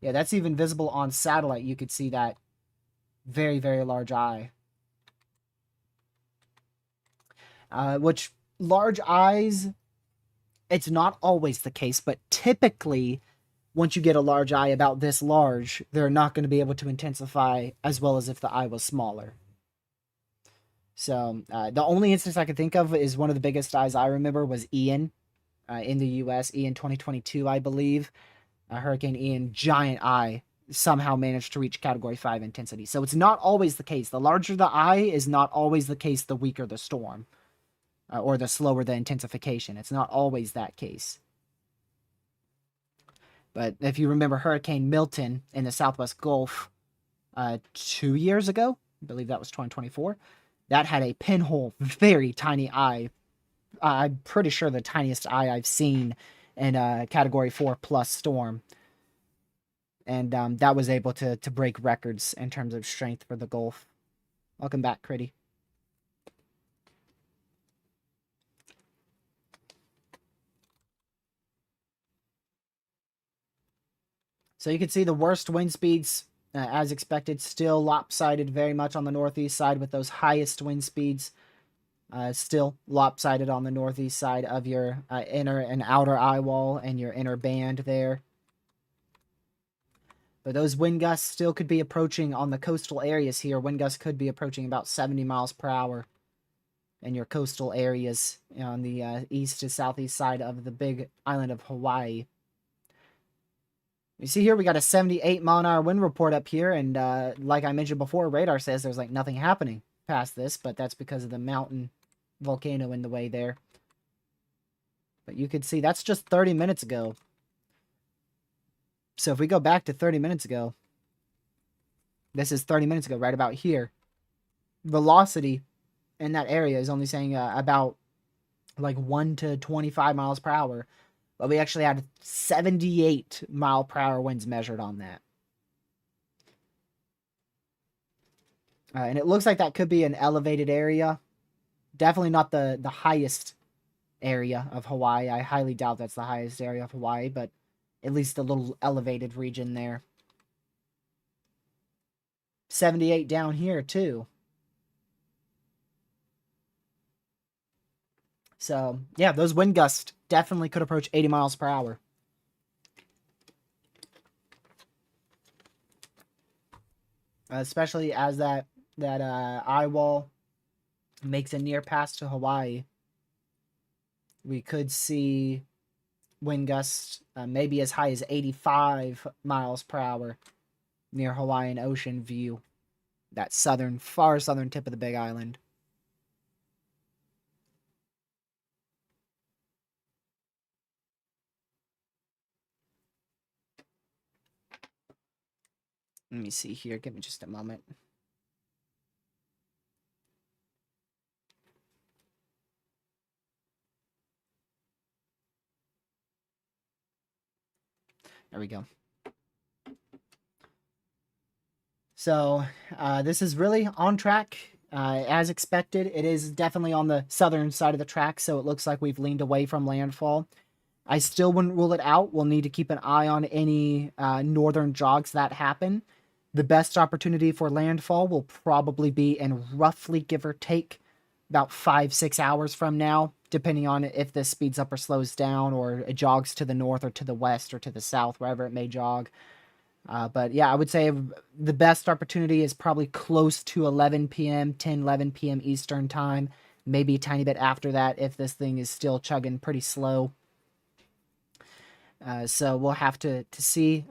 Yeah, that's even visible on satellite. You could see that very, very large eye. Which large eyes, it's not always the case, but typically once you get a large eye about this large, they're not going to be able to intensify as well as if the eye was smaller. So the only instance I could think of is one of the biggest eyes I remember was Ian in the U.S. Ian 2022, I believe. Hurricane Ian, giant eye, somehow managed to reach Category 5 intensity. So it's not always the case. The larger the eye is not always the case the weaker the storm. Or the slower the intensification. It's not always that case. But if you remember Hurricane Milton in the Southwest Gulf 2 years ago, I believe that was 2024, that had a pinhole, very tiny eye. I'm pretty sure the tiniest eye I've seen in a Category 4 plus storm. And that was able to break records in terms of strength for the Gulf. Welcome back, Critty. So you can see the worst wind speeds, as expected, still lopsided very much on the northeast side with those highest wind speeds. Still lopsided on the northeast side of your inner and outer eye wall and your inner band there. But those wind gusts still could be approaching on the coastal areas here. Wind gusts could be approaching about 70 miles per hour in your coastal areas on the east to southeast side of the big island of Hawaii. You see here, we got a 78-mile-an-hour wind report up here, and like I mentioned before, radar says there's like nothing happening past this, but that's because of the mountain volcano in the way there. But you could see that's just 30 minutes ago. So if we go back to 30 minutes ago, this is 30 minutes ago, right about here. Velocity in that area is only saying about like 1 to 25 miles per hour. But we actually had 78 mile per hour winds measured on that. And it looks like that could be an elevated area. Definitely not the highest area of Hawaii. I highly doubt that's the highest area of Hawaii, but at least a little elevated region there. 78 down here, too. So, yeah, those wind gusts definitely could approach 80 miles per hour. Especially as that eye wall makes a near pass to Hawaii. We could see wind gusts maybe as high as 85 miles per hour near Hawaiian Ocean view. That far southern tip of the Big Island. Let me see here. Give me just a moment. There we go. So this is really on track as expected. It is definitely on the southern side of the track, so it looks like we've leaned away from landfall. I still wouldn't rule it out. We'll need to keep an eye on any northern jogs that happen. The best opportunity for landfall will probably be in roughly, give or take, about 5-6 hours from now, depending on if this speeds up or slows down, or it jogs to the north or to the west or to the south, wherever it may jog. But yeah, I would say the best opportunity is probably close to 11 p.m., 10, 11 p.m. Eastern time. Maybe a tiny bit after that if this thing is still chugging pretty slow. So we'll have to see.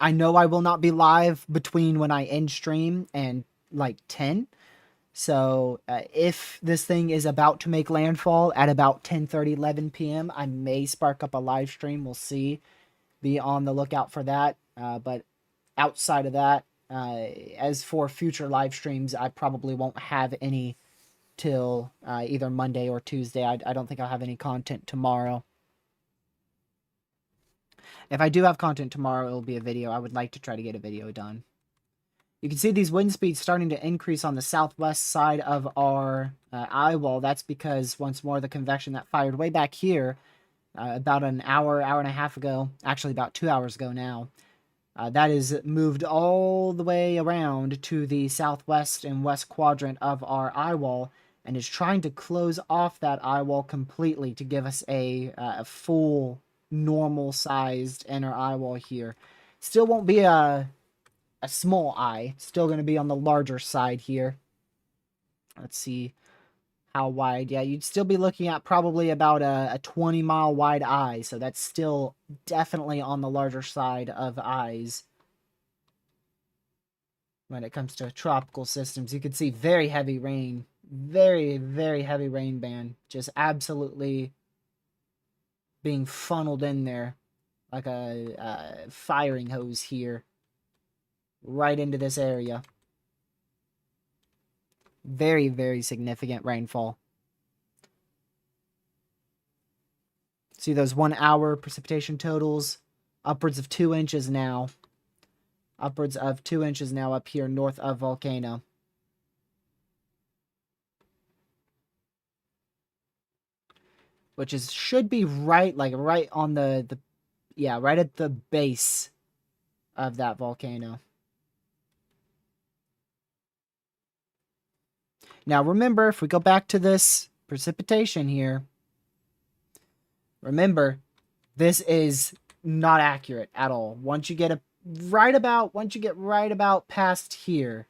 I know I will not be live between when I end stream and like 10. So if this thing is about to make landfall at about 10:30, 11 p.m., I may spark up a live stream. We'll see. be on the lookout for that. But outside of that, as for future live streams, I probably won't have any till either Monday or Tuesday. I don't think I'll have any content tomorrow. If I do have content tomorrow, it'll be a video. I would like to try to get a video done. You can see these wind speeds starting to increase on the southwest side of our eye wall. That's because, once more, the convection that fired way back here about an hour and a half ago, actually about 2 hours ago now, that is moved all the way around to the southwest and west quadrant of our eye wall and is trying to close off that eye wall completely to give us a full normal-sized inner eye wall here. Still won't be a small eye. Still going to be on the larger side here. Let's see how wide. Yeah, you'd still be looking at probably about a 20-mile wide eye. So that's still definitely on the larger side of eyes. When it comes to tropical systems, you can see very heavy rain. Very, very heavy rain band. Just absolutely being funneled in there like a firing hose here. Right into this area. Very, very significant rainfall. See those 1 hour precipitation totals? Upwards of 2 inches now. Upwards of 2 inches now up here north of Volcano. Which should be right on the right at the base of that volcano. Now remember, if we go back to this precipitation here, remember, this is not accurate at all. Once you get right about past here,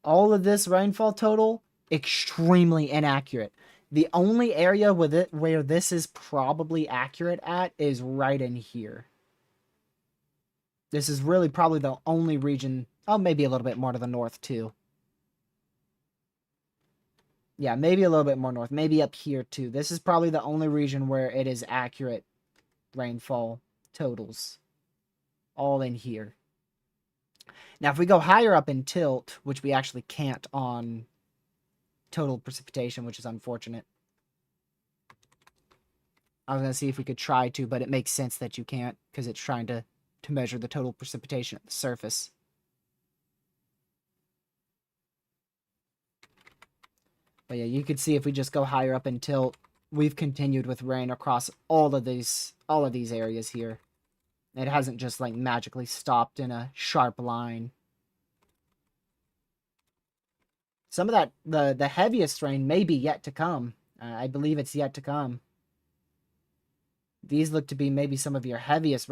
all of this rainfall total, extremely inaccurate. The only area with it where this is probably accurate at is right in here. This is really probably the only region, oh, maybe a little bit more to the north too. Yeah, maybe a little bit more north. Maybe up here, too. This is probably the only region where it is accurate rainfall totals. All in here. Now, if we go higher up in tilt, which we actually can't on total precipitation, which is unfortunate. I was going to see if we could try to, but it makes sense that you can't, because it's trying to measure the total precipitation at the surface. But yeah, you can see if we just go higher up in tilt, we've continued with rain across all of these areas here. It hasn't just like magically stopped in a sharp line. Some of that, the heaviest rain may be yet to come. I believe it's yet to come. These look to be maybe some of your heaviest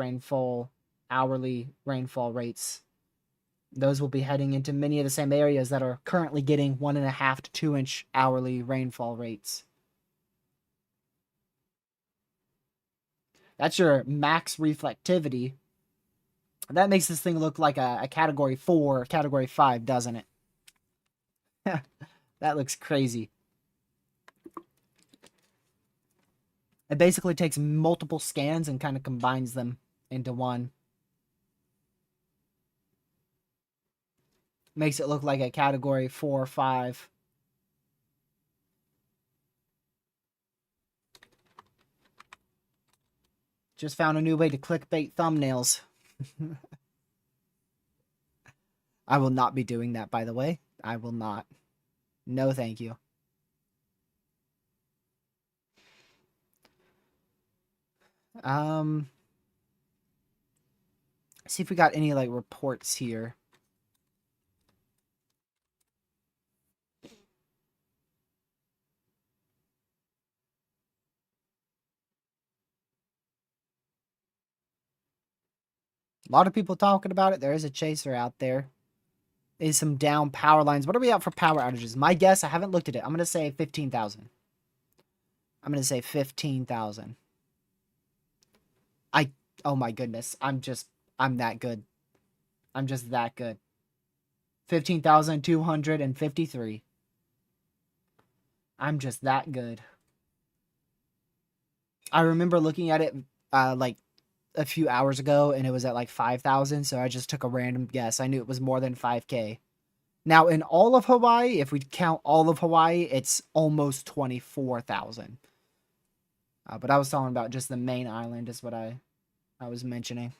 hourly rainfall rates. Those will be heading into many of the same areas that are currently getting 1.5 to 2 inch hourly rainfall rates. That's your max reflectivity. That makes this thing look like a category 4, category 5, doesn't it? That looks crazy. It basically takes multiple scans and kind of combines them into one. Makes it look like a category 4 or 5. Just found a new way to clickbait thumbnails. I will not be doing that, by the way. I will not. No, thank you. See if we got any, like, reports here. A lot of people talking about it. There is a chaser out there. Is some down power lines. What are we at for power outages? My guess, I haven't looked at it. I'm going to say 15,000. I'm going to say 15,000. Oh my goodness. I'm that good. I'm just that good. 15,253. I'm just that good. I remember looking at it, like a few hours ago and it was at like 5,000, so I just took a random guess. I knew it was more than 5K. Now, in all of Hawaii, if we count all of Hawaii, it's almost 24,000. But I was talking about just the main island is what I was mentioning.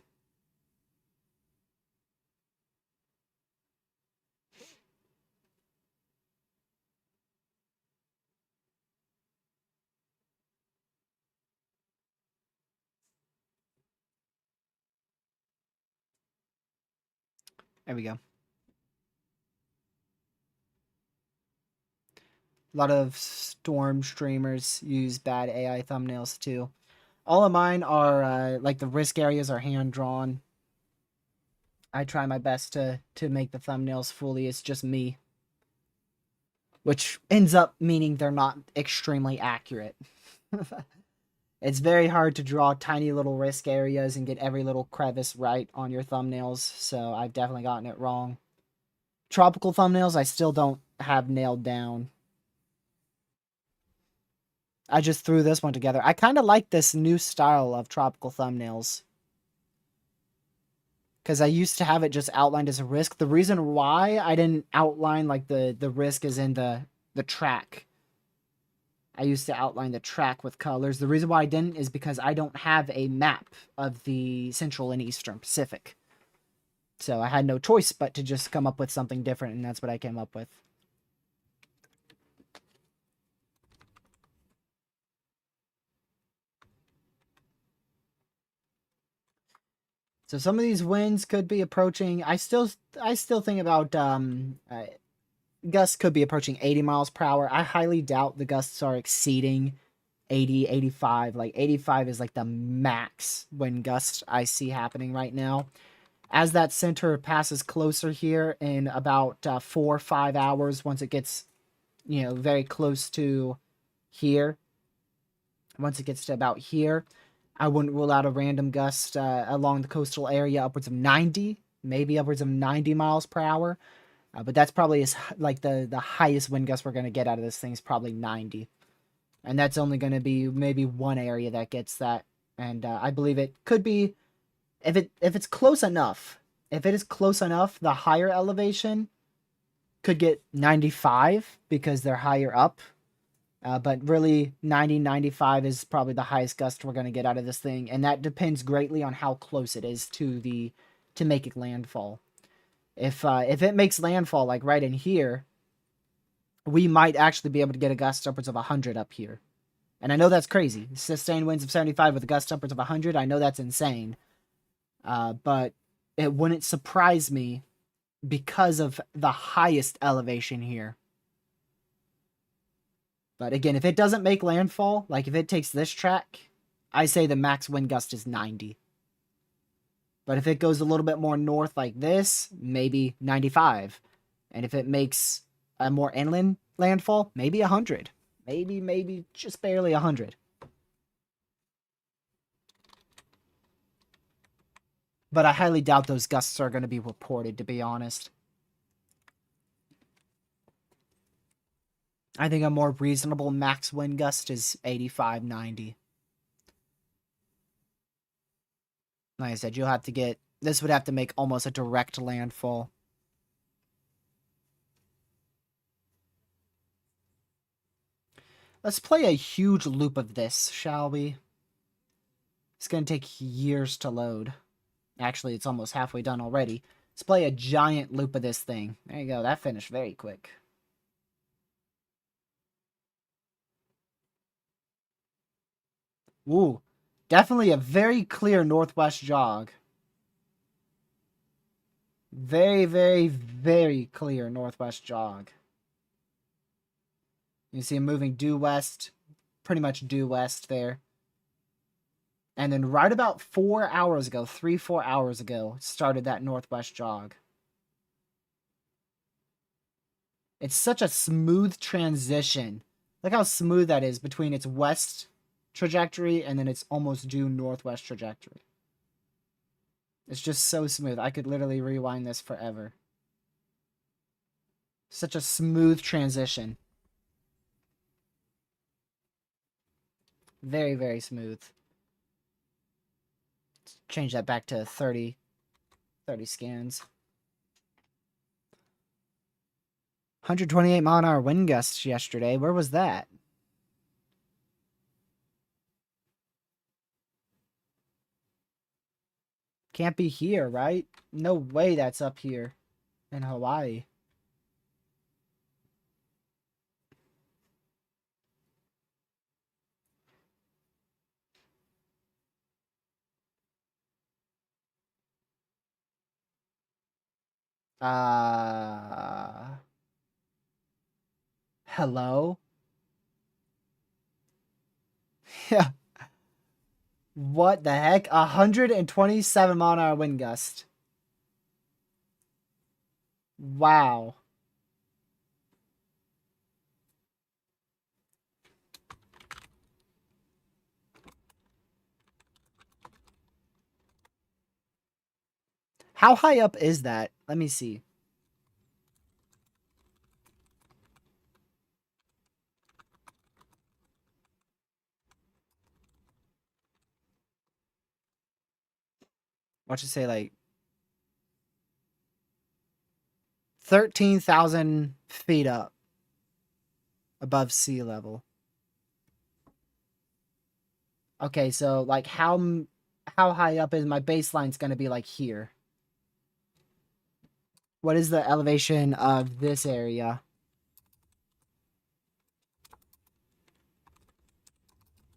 There we go. A lot of storm streamers use bad AI thumbnails too. All of mine are like the risk areas are hand drawn. I try my best to make the thumbnails fully. It's just me, which ends up meaning they're not extremely accurate. It's very hard to draw tiny little risk areas and get every little crevice right on your thumbnails, so I've definitely gotten it wrong. Tropical thumbnails I still don't have nailed down. I just threw this one together. I kind of like this new style of tropical thumbnails, because I used to have it just outlined as a risk. The reason why I didn't outline like the risk is in the track. I used to outline the track with colors. The reason why I didn't is because I don't have a map of the Central and Eastern Pacific. So I had no choice but to just come up with something different, and that's what I came up with. So some of these winds could be approaching. I still think about gusts could be approaching 80 miles per hour. I highly doubt the gusts are exceeding 80, 85. Like 85 is like the max wind gust I see happening right now. As that center passes closer here in about 4 or 5 hours, once it gets, very close to here, once it gets to about here, I wouldn't rule out a random gust along the coastal area upwards of 90, maybe upwards of 90 miles per hour. But that's probably like the highest wind gust we're going to get out of this thing is probably 90. And that's only going to be maybe one area that gets that. And I believe it could be, if it's close enough, if it is close enough, the higher elevation could get 95 because they're higher up. But really, 90, 95 is probably the highest gust we're going to get out of this thing. And that depends greatly on how close it is to making landfall. If it makes landfall like right in here, we might actually be able to get a gust upwards of 100 up here. And I know that's crazy. Sustained winds of 75 with a gust upwards of 100, I know that's insane. But it wouldn't surprise me because of the highest elevation here. But again, if it doesn't make landfall, like if it takes this track, I say the max wind gust is 90. But if it goes a little bit more north like this, maybe 95. And if it makes a more inland landfall, maybe 100. Maybe just barely 100. But I highly doubt those gusts are going to be reported, to be honest. I think a more reasonable max wind gust is 85, 90. Like I said, you'll have to get... This would have to make almost a direct landfall. Let's play a huge loop of this, shall we? It's going to take years to load. Actually, it's almost halfway done already. Let's play a giant loop of this thing. There you go. That finished very quick. Ooh. Definitely a very clear northwest jog. Very, very, very clear northwest jog. You see him moving due west. Pretty much due west there. And then right about 4 hours ago, 3-4 hours ago, started that northwest jog. It's such a smooth transition. Look how smooth that is between its west trajectory and then its almost due northwest trajectory. It's just so smooth. I could literally rewind this forever. Such a smooth transition. Very, very smooth. change that back to 30 scans. 128-mile-an-hour wind gusts yesterday. Where was that? Can't be here, right? No way that's up here in Hawaii. Hello? Yeah. What the heck? 127-mile-an-hour wind gust. Wow. How high up is that? Let me see. What you say, like 13,000 feet up above sea level. Okay, so like how high up is my baseline's going to be like here? What is the elevation of this area?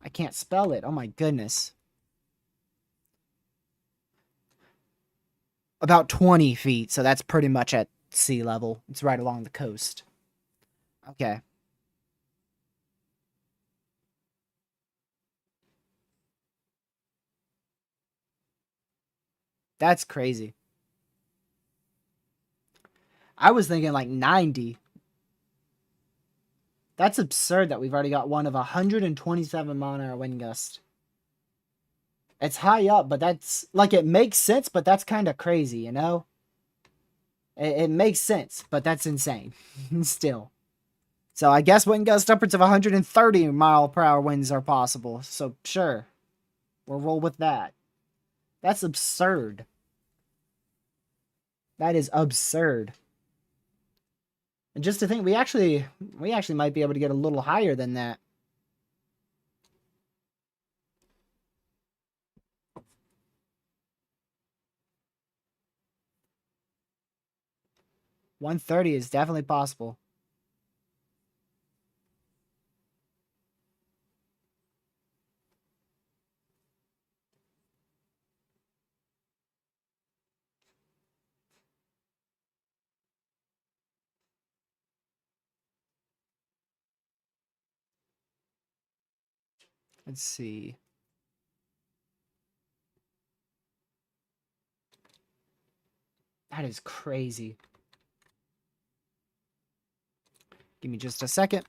I can't spell it. Oh my goodness. About 20 feet, so that's pretty much at sea level. It's right along the coast. Okay. That's crazy. I was thinking like 90. That's absurd that we've already got one of 127-mile-an-hour wind gust. It's high up, but that's like it makes sense, but that's kind of crazy, you know? It makes sense, but that's insane still. So I guess wind gusts upwards of 130-mile-per-hour winds are possible. So sure, we'll roll with that. That's absurd. That is absurd. And just to think, we actually might be able to get a little higher than that. $130 is definitely possible. Let's see. That is crazy. Give me just a second.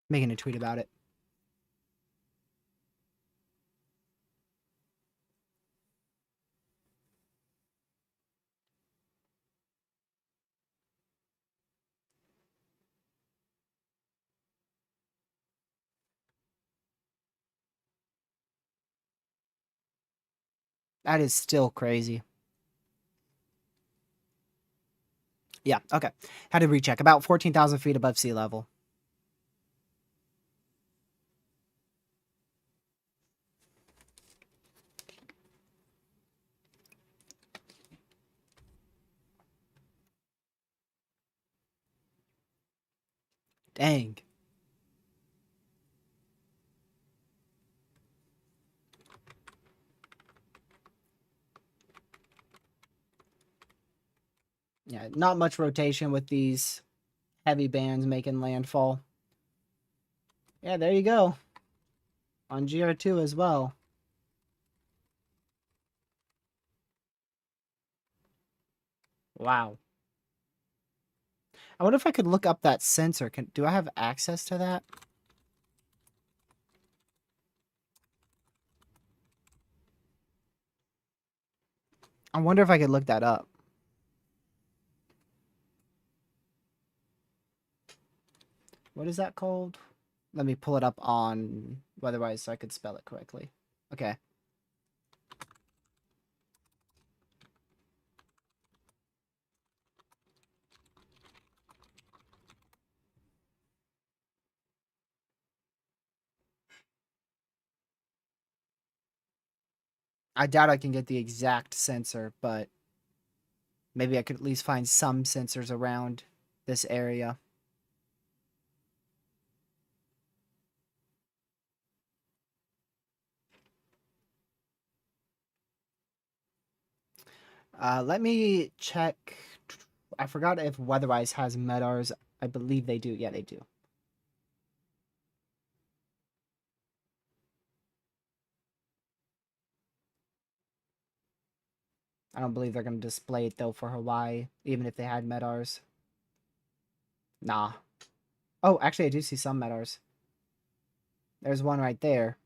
Making a tweet about it. That is still crazy. Yeah, okay. How did we check? About 14,000 feet above sea level. Dang. Yeah, not much rotation with these heavy bands making landfall. Yeah, there you go. On GR2 as well. Wow. I wonder if I could look up that sensor. Do I have access to that? I wonder if I could look that up. What is that called? Let me pull it up on Weatherwise so I could spell it correctly. Okay. I doubt I can get the exact sensor, but maybe I could at least find some sensors around this area. Let me check. I forgot if Weatherwise has MEDARs. I believe they do. Yeah, they do. I don't believe they're going to display it, though, for Hawaii, even if they had MEDARs. Nah. Oh, actually, I do see some MEDARs. There's one right there.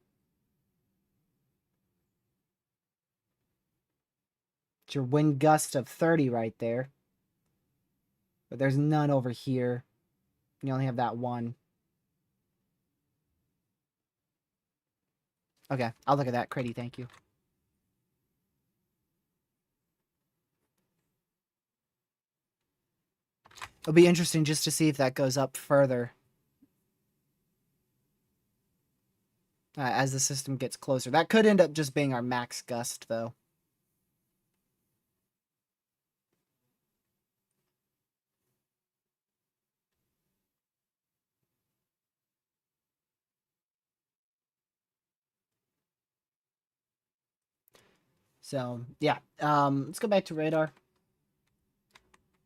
It's your wind gust of 30 right there. But there's none over here. You only have that one. Okay, I'll look at that. Critty, thank you. It'll be interesting just to see if that goes up further. As the system gets closer. That could end up just being our max gust, though. So, yeah. Let's go back to radar.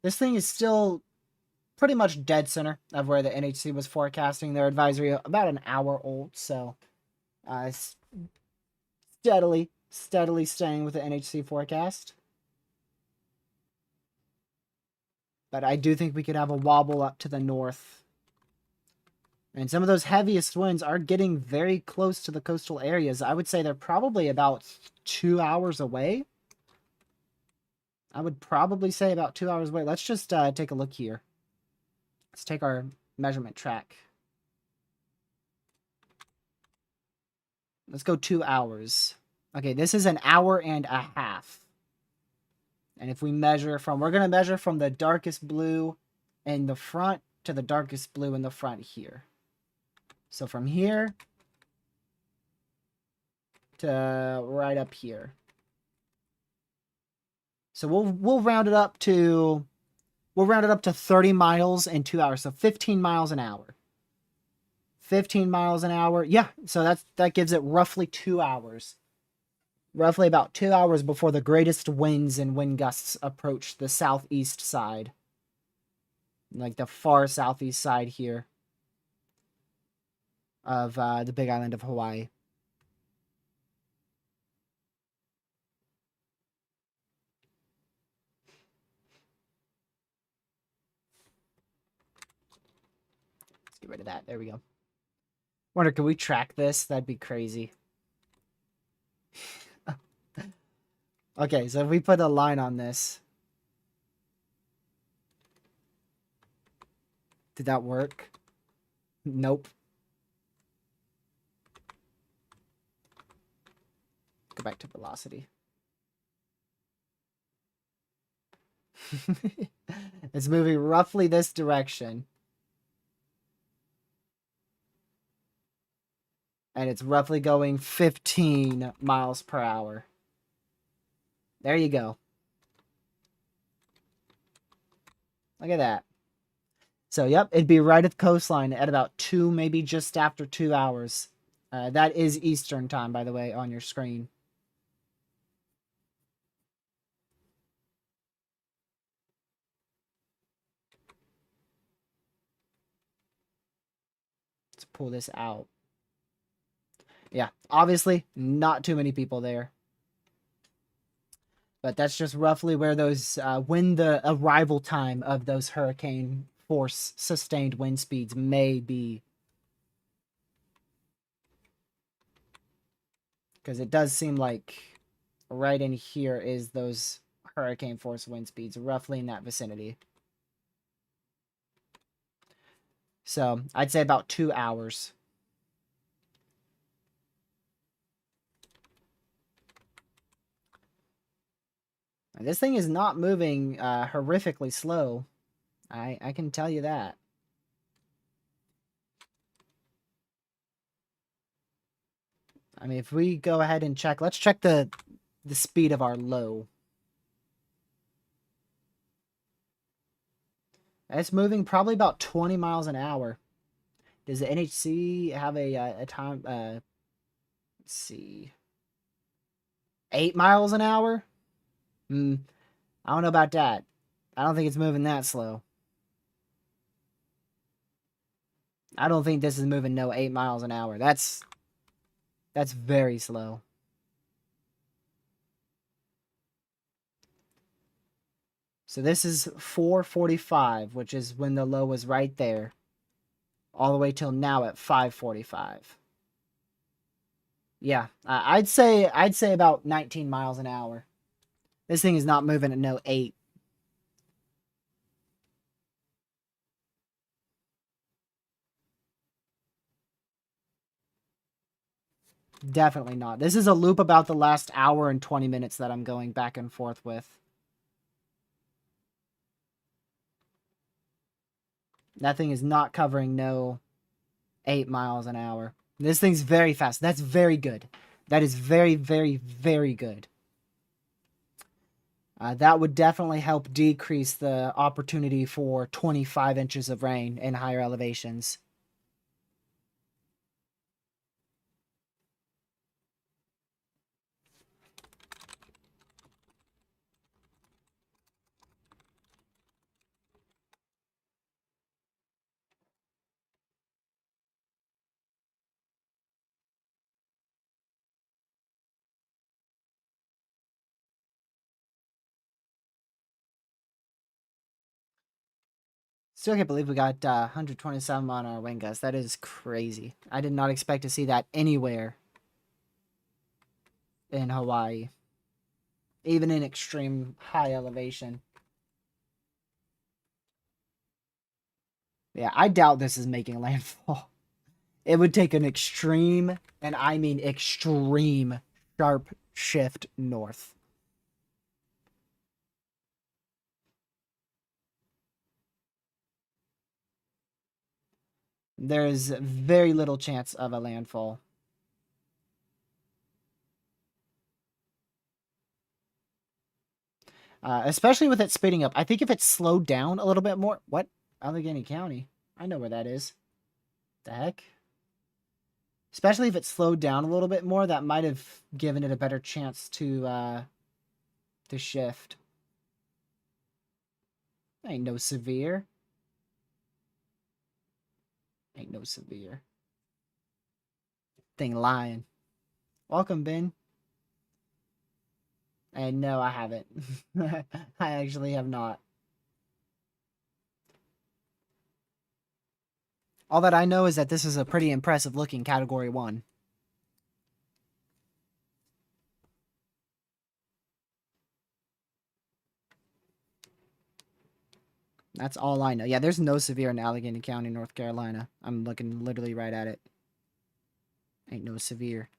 This thing is still pretty much dead center of where the NHC was forecasting their advisory, about an hour old. So, steadily staying with the NHC forecast. But I do think we could have a wobble up to the north. And some of those heaviest winds are getting very close to the coastal areas. I would say they're probably about 2 hours away. I would probably say about 2 hours away. Let's just take a look here. Let's take our measurement track. Let's go 2 hours. Okay, this is an hour and a half. And if we measure from, we're going to measure from the darkest blue in the front to the darkest blue in the front here. So from here to right up here. So we'll round it up to 30 miles in 2 hours. So 15 miles an hour. 15 miles an hour. Yeah, so that gives it roughly 2 hours. Roughly about 2 hours before the greatest winds and wind gusts approach the southeast side. Like the far southeast side here of the big island of Hawaii. Let's get rid of that. There we go. Wonder, can we track this? That'd be crazy. Okay, so if we put a line on this. Did that work? Nope. Go back to velocity. It's moving roughly this direction. And it's roughly going 15 miles per hour. There you go. Look at that. So, yep, it'd be right at the coastline at about 2, maybe just after 2 hours. That is Eastern time, by the way, on your screen. Let's pull this out. Yeah, obviously not too many people there. But that's just roughly where those, when the arrival time of those hurricane force sustained wind speeds may be. Because it does seem like right in here is those hurricane force wind speeds, roughly in that vicinity. So I'd say about 2 hours. And this thing is not moving horrifically slow. I can tell you that. I mean, if we go ahead and check, let's check the speed of our low. It's moving probably about 20 miles an hour. Does the NHC have a time? Let's see. 8 miles an hour? I don't know about that. I don't think it's moving that slow. I don't think this is moving 8 miles an hour. That's very slow. So this is 4:45, which is when the low was right there, all the way till now at 5:45. Yeah, I'd say about 19 miles an hour. This thing is not moving at 8. Definitely not. This is a loop about the last hour and 20 minutes that I'm going back and forth with. That thing is not covering 8 miles an hour. This thing's very fast. That's very good. That is very, very, very good. That would definitely help decrease the opportunity for 25 inches of rain in higher elevations. Still can't believe we got 127 on our wind gust. That is crazy. I did not expect to see that anywhere in Hawaii, even in extreme high elevation. Yeah, I doubt this is making landfall. It would take an extreme, and I mean extreme, sharp shift north. There is very little chance of a landfall. Especially with it speeding up. I think if it slowed down a little bit more... What? Allegheny County. I know where that is. The heck? Especially if it slowed down a little bit more, that might have given it a better chance to shift. Ain't no severe. Ain't no severe. Thing lying. Welcome, Ben. And no, I haven't. I actually have not. All that I know is that this is a pretty impressive looking Category 1. That's all I know. Yeah, there's no severe in Allegheny County, North Carolina. I'm looking literally right at it. Ain't no severe.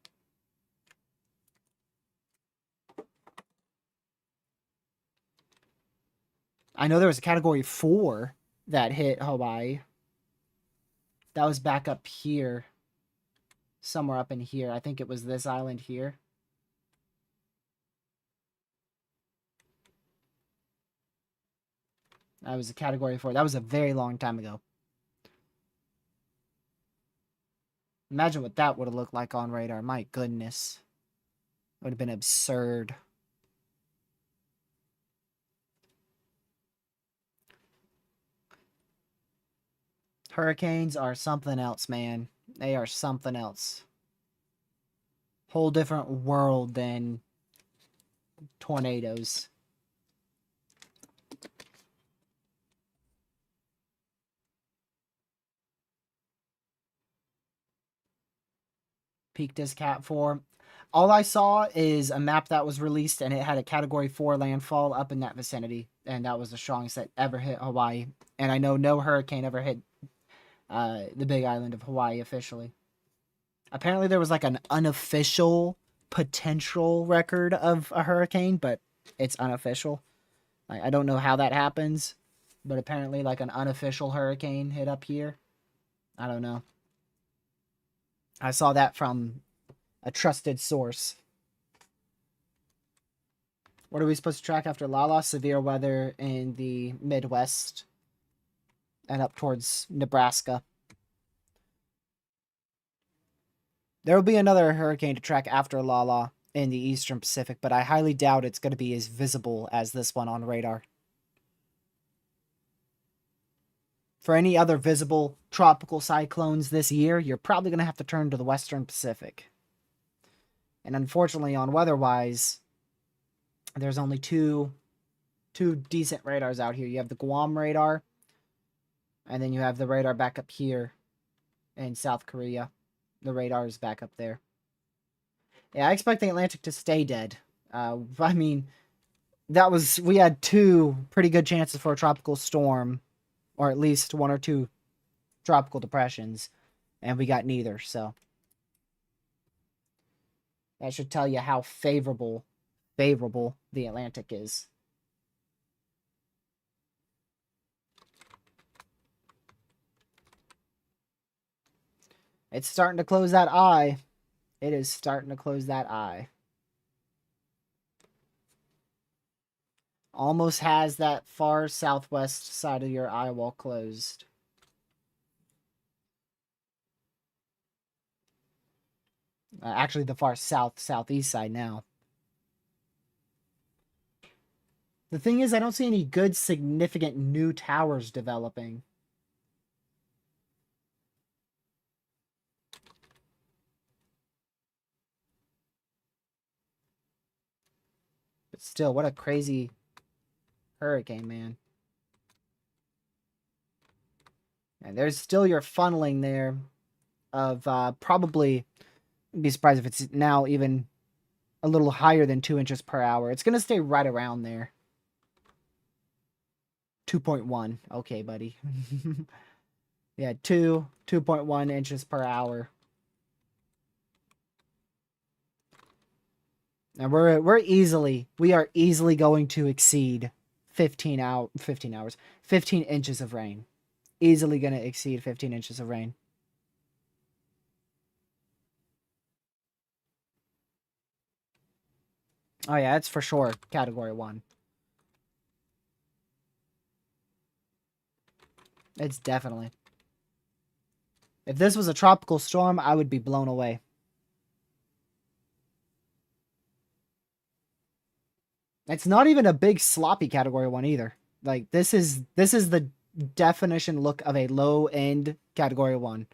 I know there was a Category 4 that hit Hawaii. That was back up here. Somewhere up in here. I think it was this island here. That was a Category 4. That was a very long time ago. Imagine what that would have looked like on radar. My goodness. It would have been absurd. Hurricanes are something else, man. They are something else. Whole different world than tornadoes. Peaked as Cat 4. All I saw is a map that was released and it had a Category 4 landfall up in that vicinity. And that was the strongest that ever hit Hawaii. And I know no hurricane ever hit the big island of Hawaii officially. Apparently there was like an unofficial potential record of a hurricane, but it's unofficial. I don't know how that happens, but apparently like an unofficial hurricane hit up here. I don't know. I saw that from a trusted source. What are we supposed to track after LaLa? Severe weather in the Midwest and up towards Nebraska. There will be another hurricane to track after LaLa in the Eastern Pacific, but I highly doubt it's going to be as visible as this one on radar. For any other visible tropical cyclones this year, you're probably going to have to turn to the Western Pacific. And unfortunately, on weather-wise, there's only two decent radars out here. You have the Guam radar, and then you have the radar back up here in South Korea. The radar is back up there. Yeah, I expect the Atlantic to stay dead. I mean, we had two pretty good chances for a tropical storm, or at least one or two tropical depressions, and we got neither, so that should tell you how favorable the Atlantic is. It's starting to close that eye. It is starting to close that eye. Almost has that far southwest side of your eye wall closed. Actually, the far southeast side now. The thing is, I don't see any good, significant new towers developing. But still, what a crazy hurricane, man. And there's still your funneling there of probably, I'd be surprised if it's now even a little higher than 2 inches per hour. It's going to stay right around there. 2.1. Okay, buddy. Yeah, 2.1 inches per hour. And we are easily going to exceed 15 inches of rain. Easily going to exceed 15 inches of rain. Oh yeah, it's for sure Category 1. It's definitely. If this was a tropical storm, I would be blown away. It's not even a big sloppy Category 1 either. Like this is the definition look of a low end Category 1.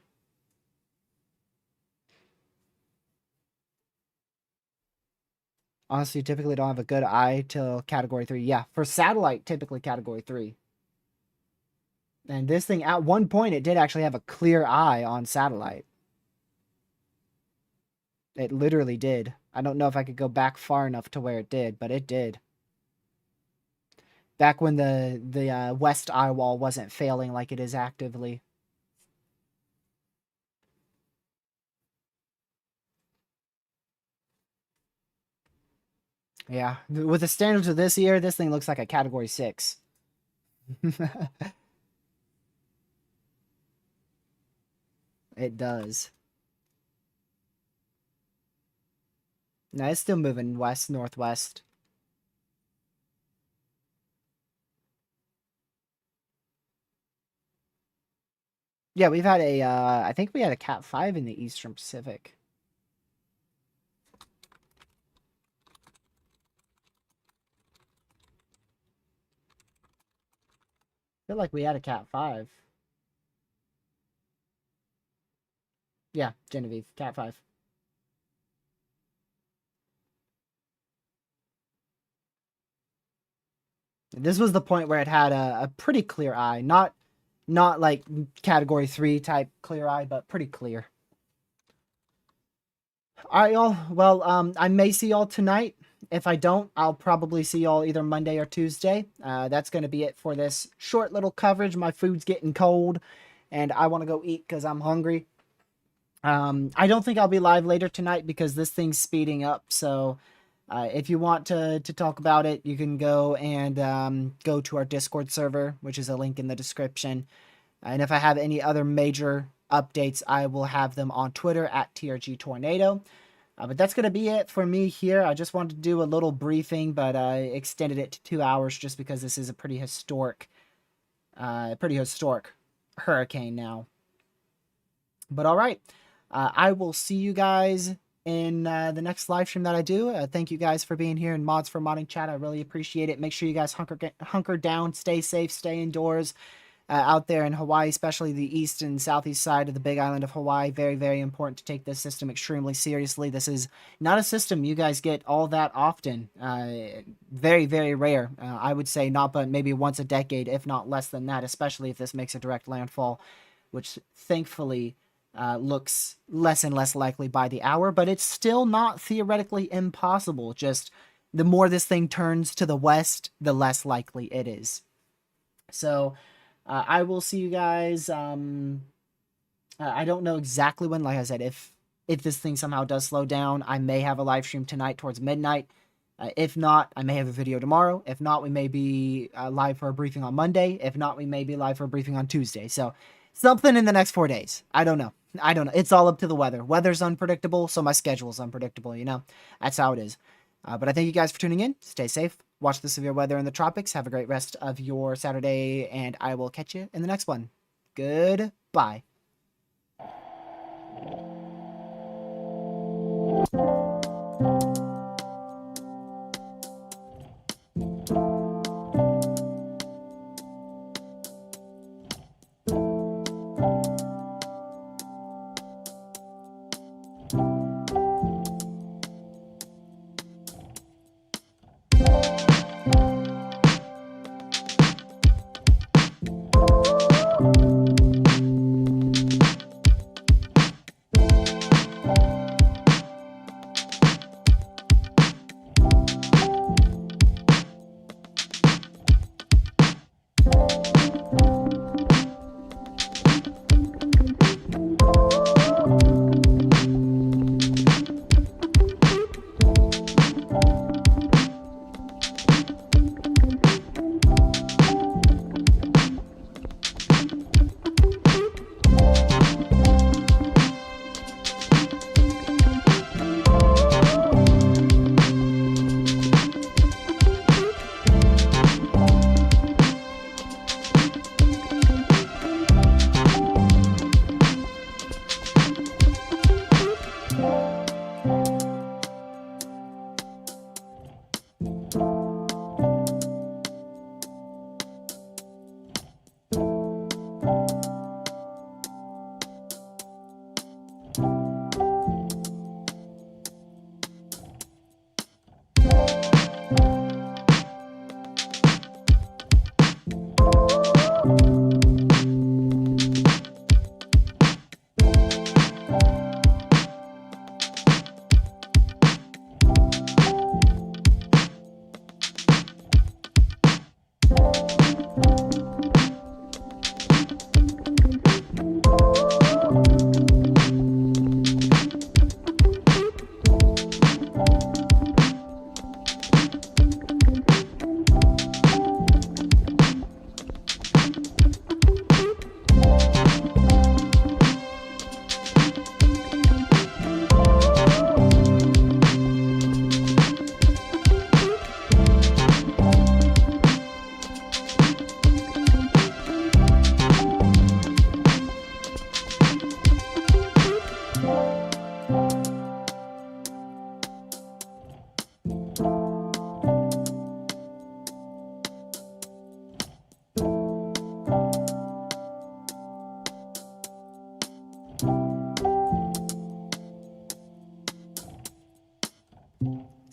Honestly, you typically don't have a good eye till Category 3. Yeah, for satellite, typically Category 3. And this thing, at one point, it did actually have a clear eye on satellite. It literally did. I don't know if I could go back far enough to where it did, but it did. Back when the west eye wall wasn't failing like it is actively. Yeah, with the standards of this year, this thing looks like a Category 6. It does. No, it's still moving west, northwest. Yeah, we've had a, I think we had a Cat 5 in the Eastern Pacific. I feel like we had a Cat 5. Yeah, Genevieve, Cat 5. This was the point where it had a pretty clear eye. Not like category 3 type clear eye, but pretty clear. All right, y'all. Well, I may see y'all tonight. If I don't, I'll probably see y'all either Monday or Tuesday. That's going to be it for this short little coverage. My food's getting cold, and I want to go eat because I'm hungry. I don't think I'll be live later tonight because this thing's speeding up. So if you want to talk about it, you can go and go to our Discord server, which is a link in the description. And if I have any other major updates, I will have them on Twitter at TRG Tornado. But that's going to be it for me here. I just wanted to do a little briefing, but I extended it to 2 hours just because this is a pretty historic hurricane now. But all right, I will see you guys in the next live stream that I do. Thank you guys for being here and mods for modding chat. I really appreciate it. Make sure you guys hunker down, stay safe, stay indoors. Out there in Hawaii, especially the east and southeast side of the big island of Hawaii. Very, very important to take this system extremely seriously. This is not a system you guys get all that often. Very, very rare. I would say not but maybe once a decade, if not less than that, especially if this makes a direct landfall, which thankfully looks less and less likely by the hour, but it's still not theoretically impossible. Just the more this thing turns to the west, the less likely it is. So I will see you guys. I don't know exactly when. Like I said, if this thing somehow does slow down, I may have a live stream tonight towards midnight. If not, I may have a video tomorrow. If not, we may be live for a briefing on Monday. If not, we may be live for a briefing on Tuesday. So something in the next 4 days. I don't know. It's all up to the weather. Weather's unpredictable, so my schedule's unpredictable, you know? That's how it is. But I thank you guys for tuning in. Stay safe. Watch the severe weather in the tropics. Have a great rest of your Saturday, and I will catch you in the next one. Goodbye.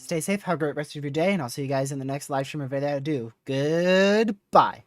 stay safe, have a great rest of your day, and I'll see you guys in the next live stream or video I do. Goodbye.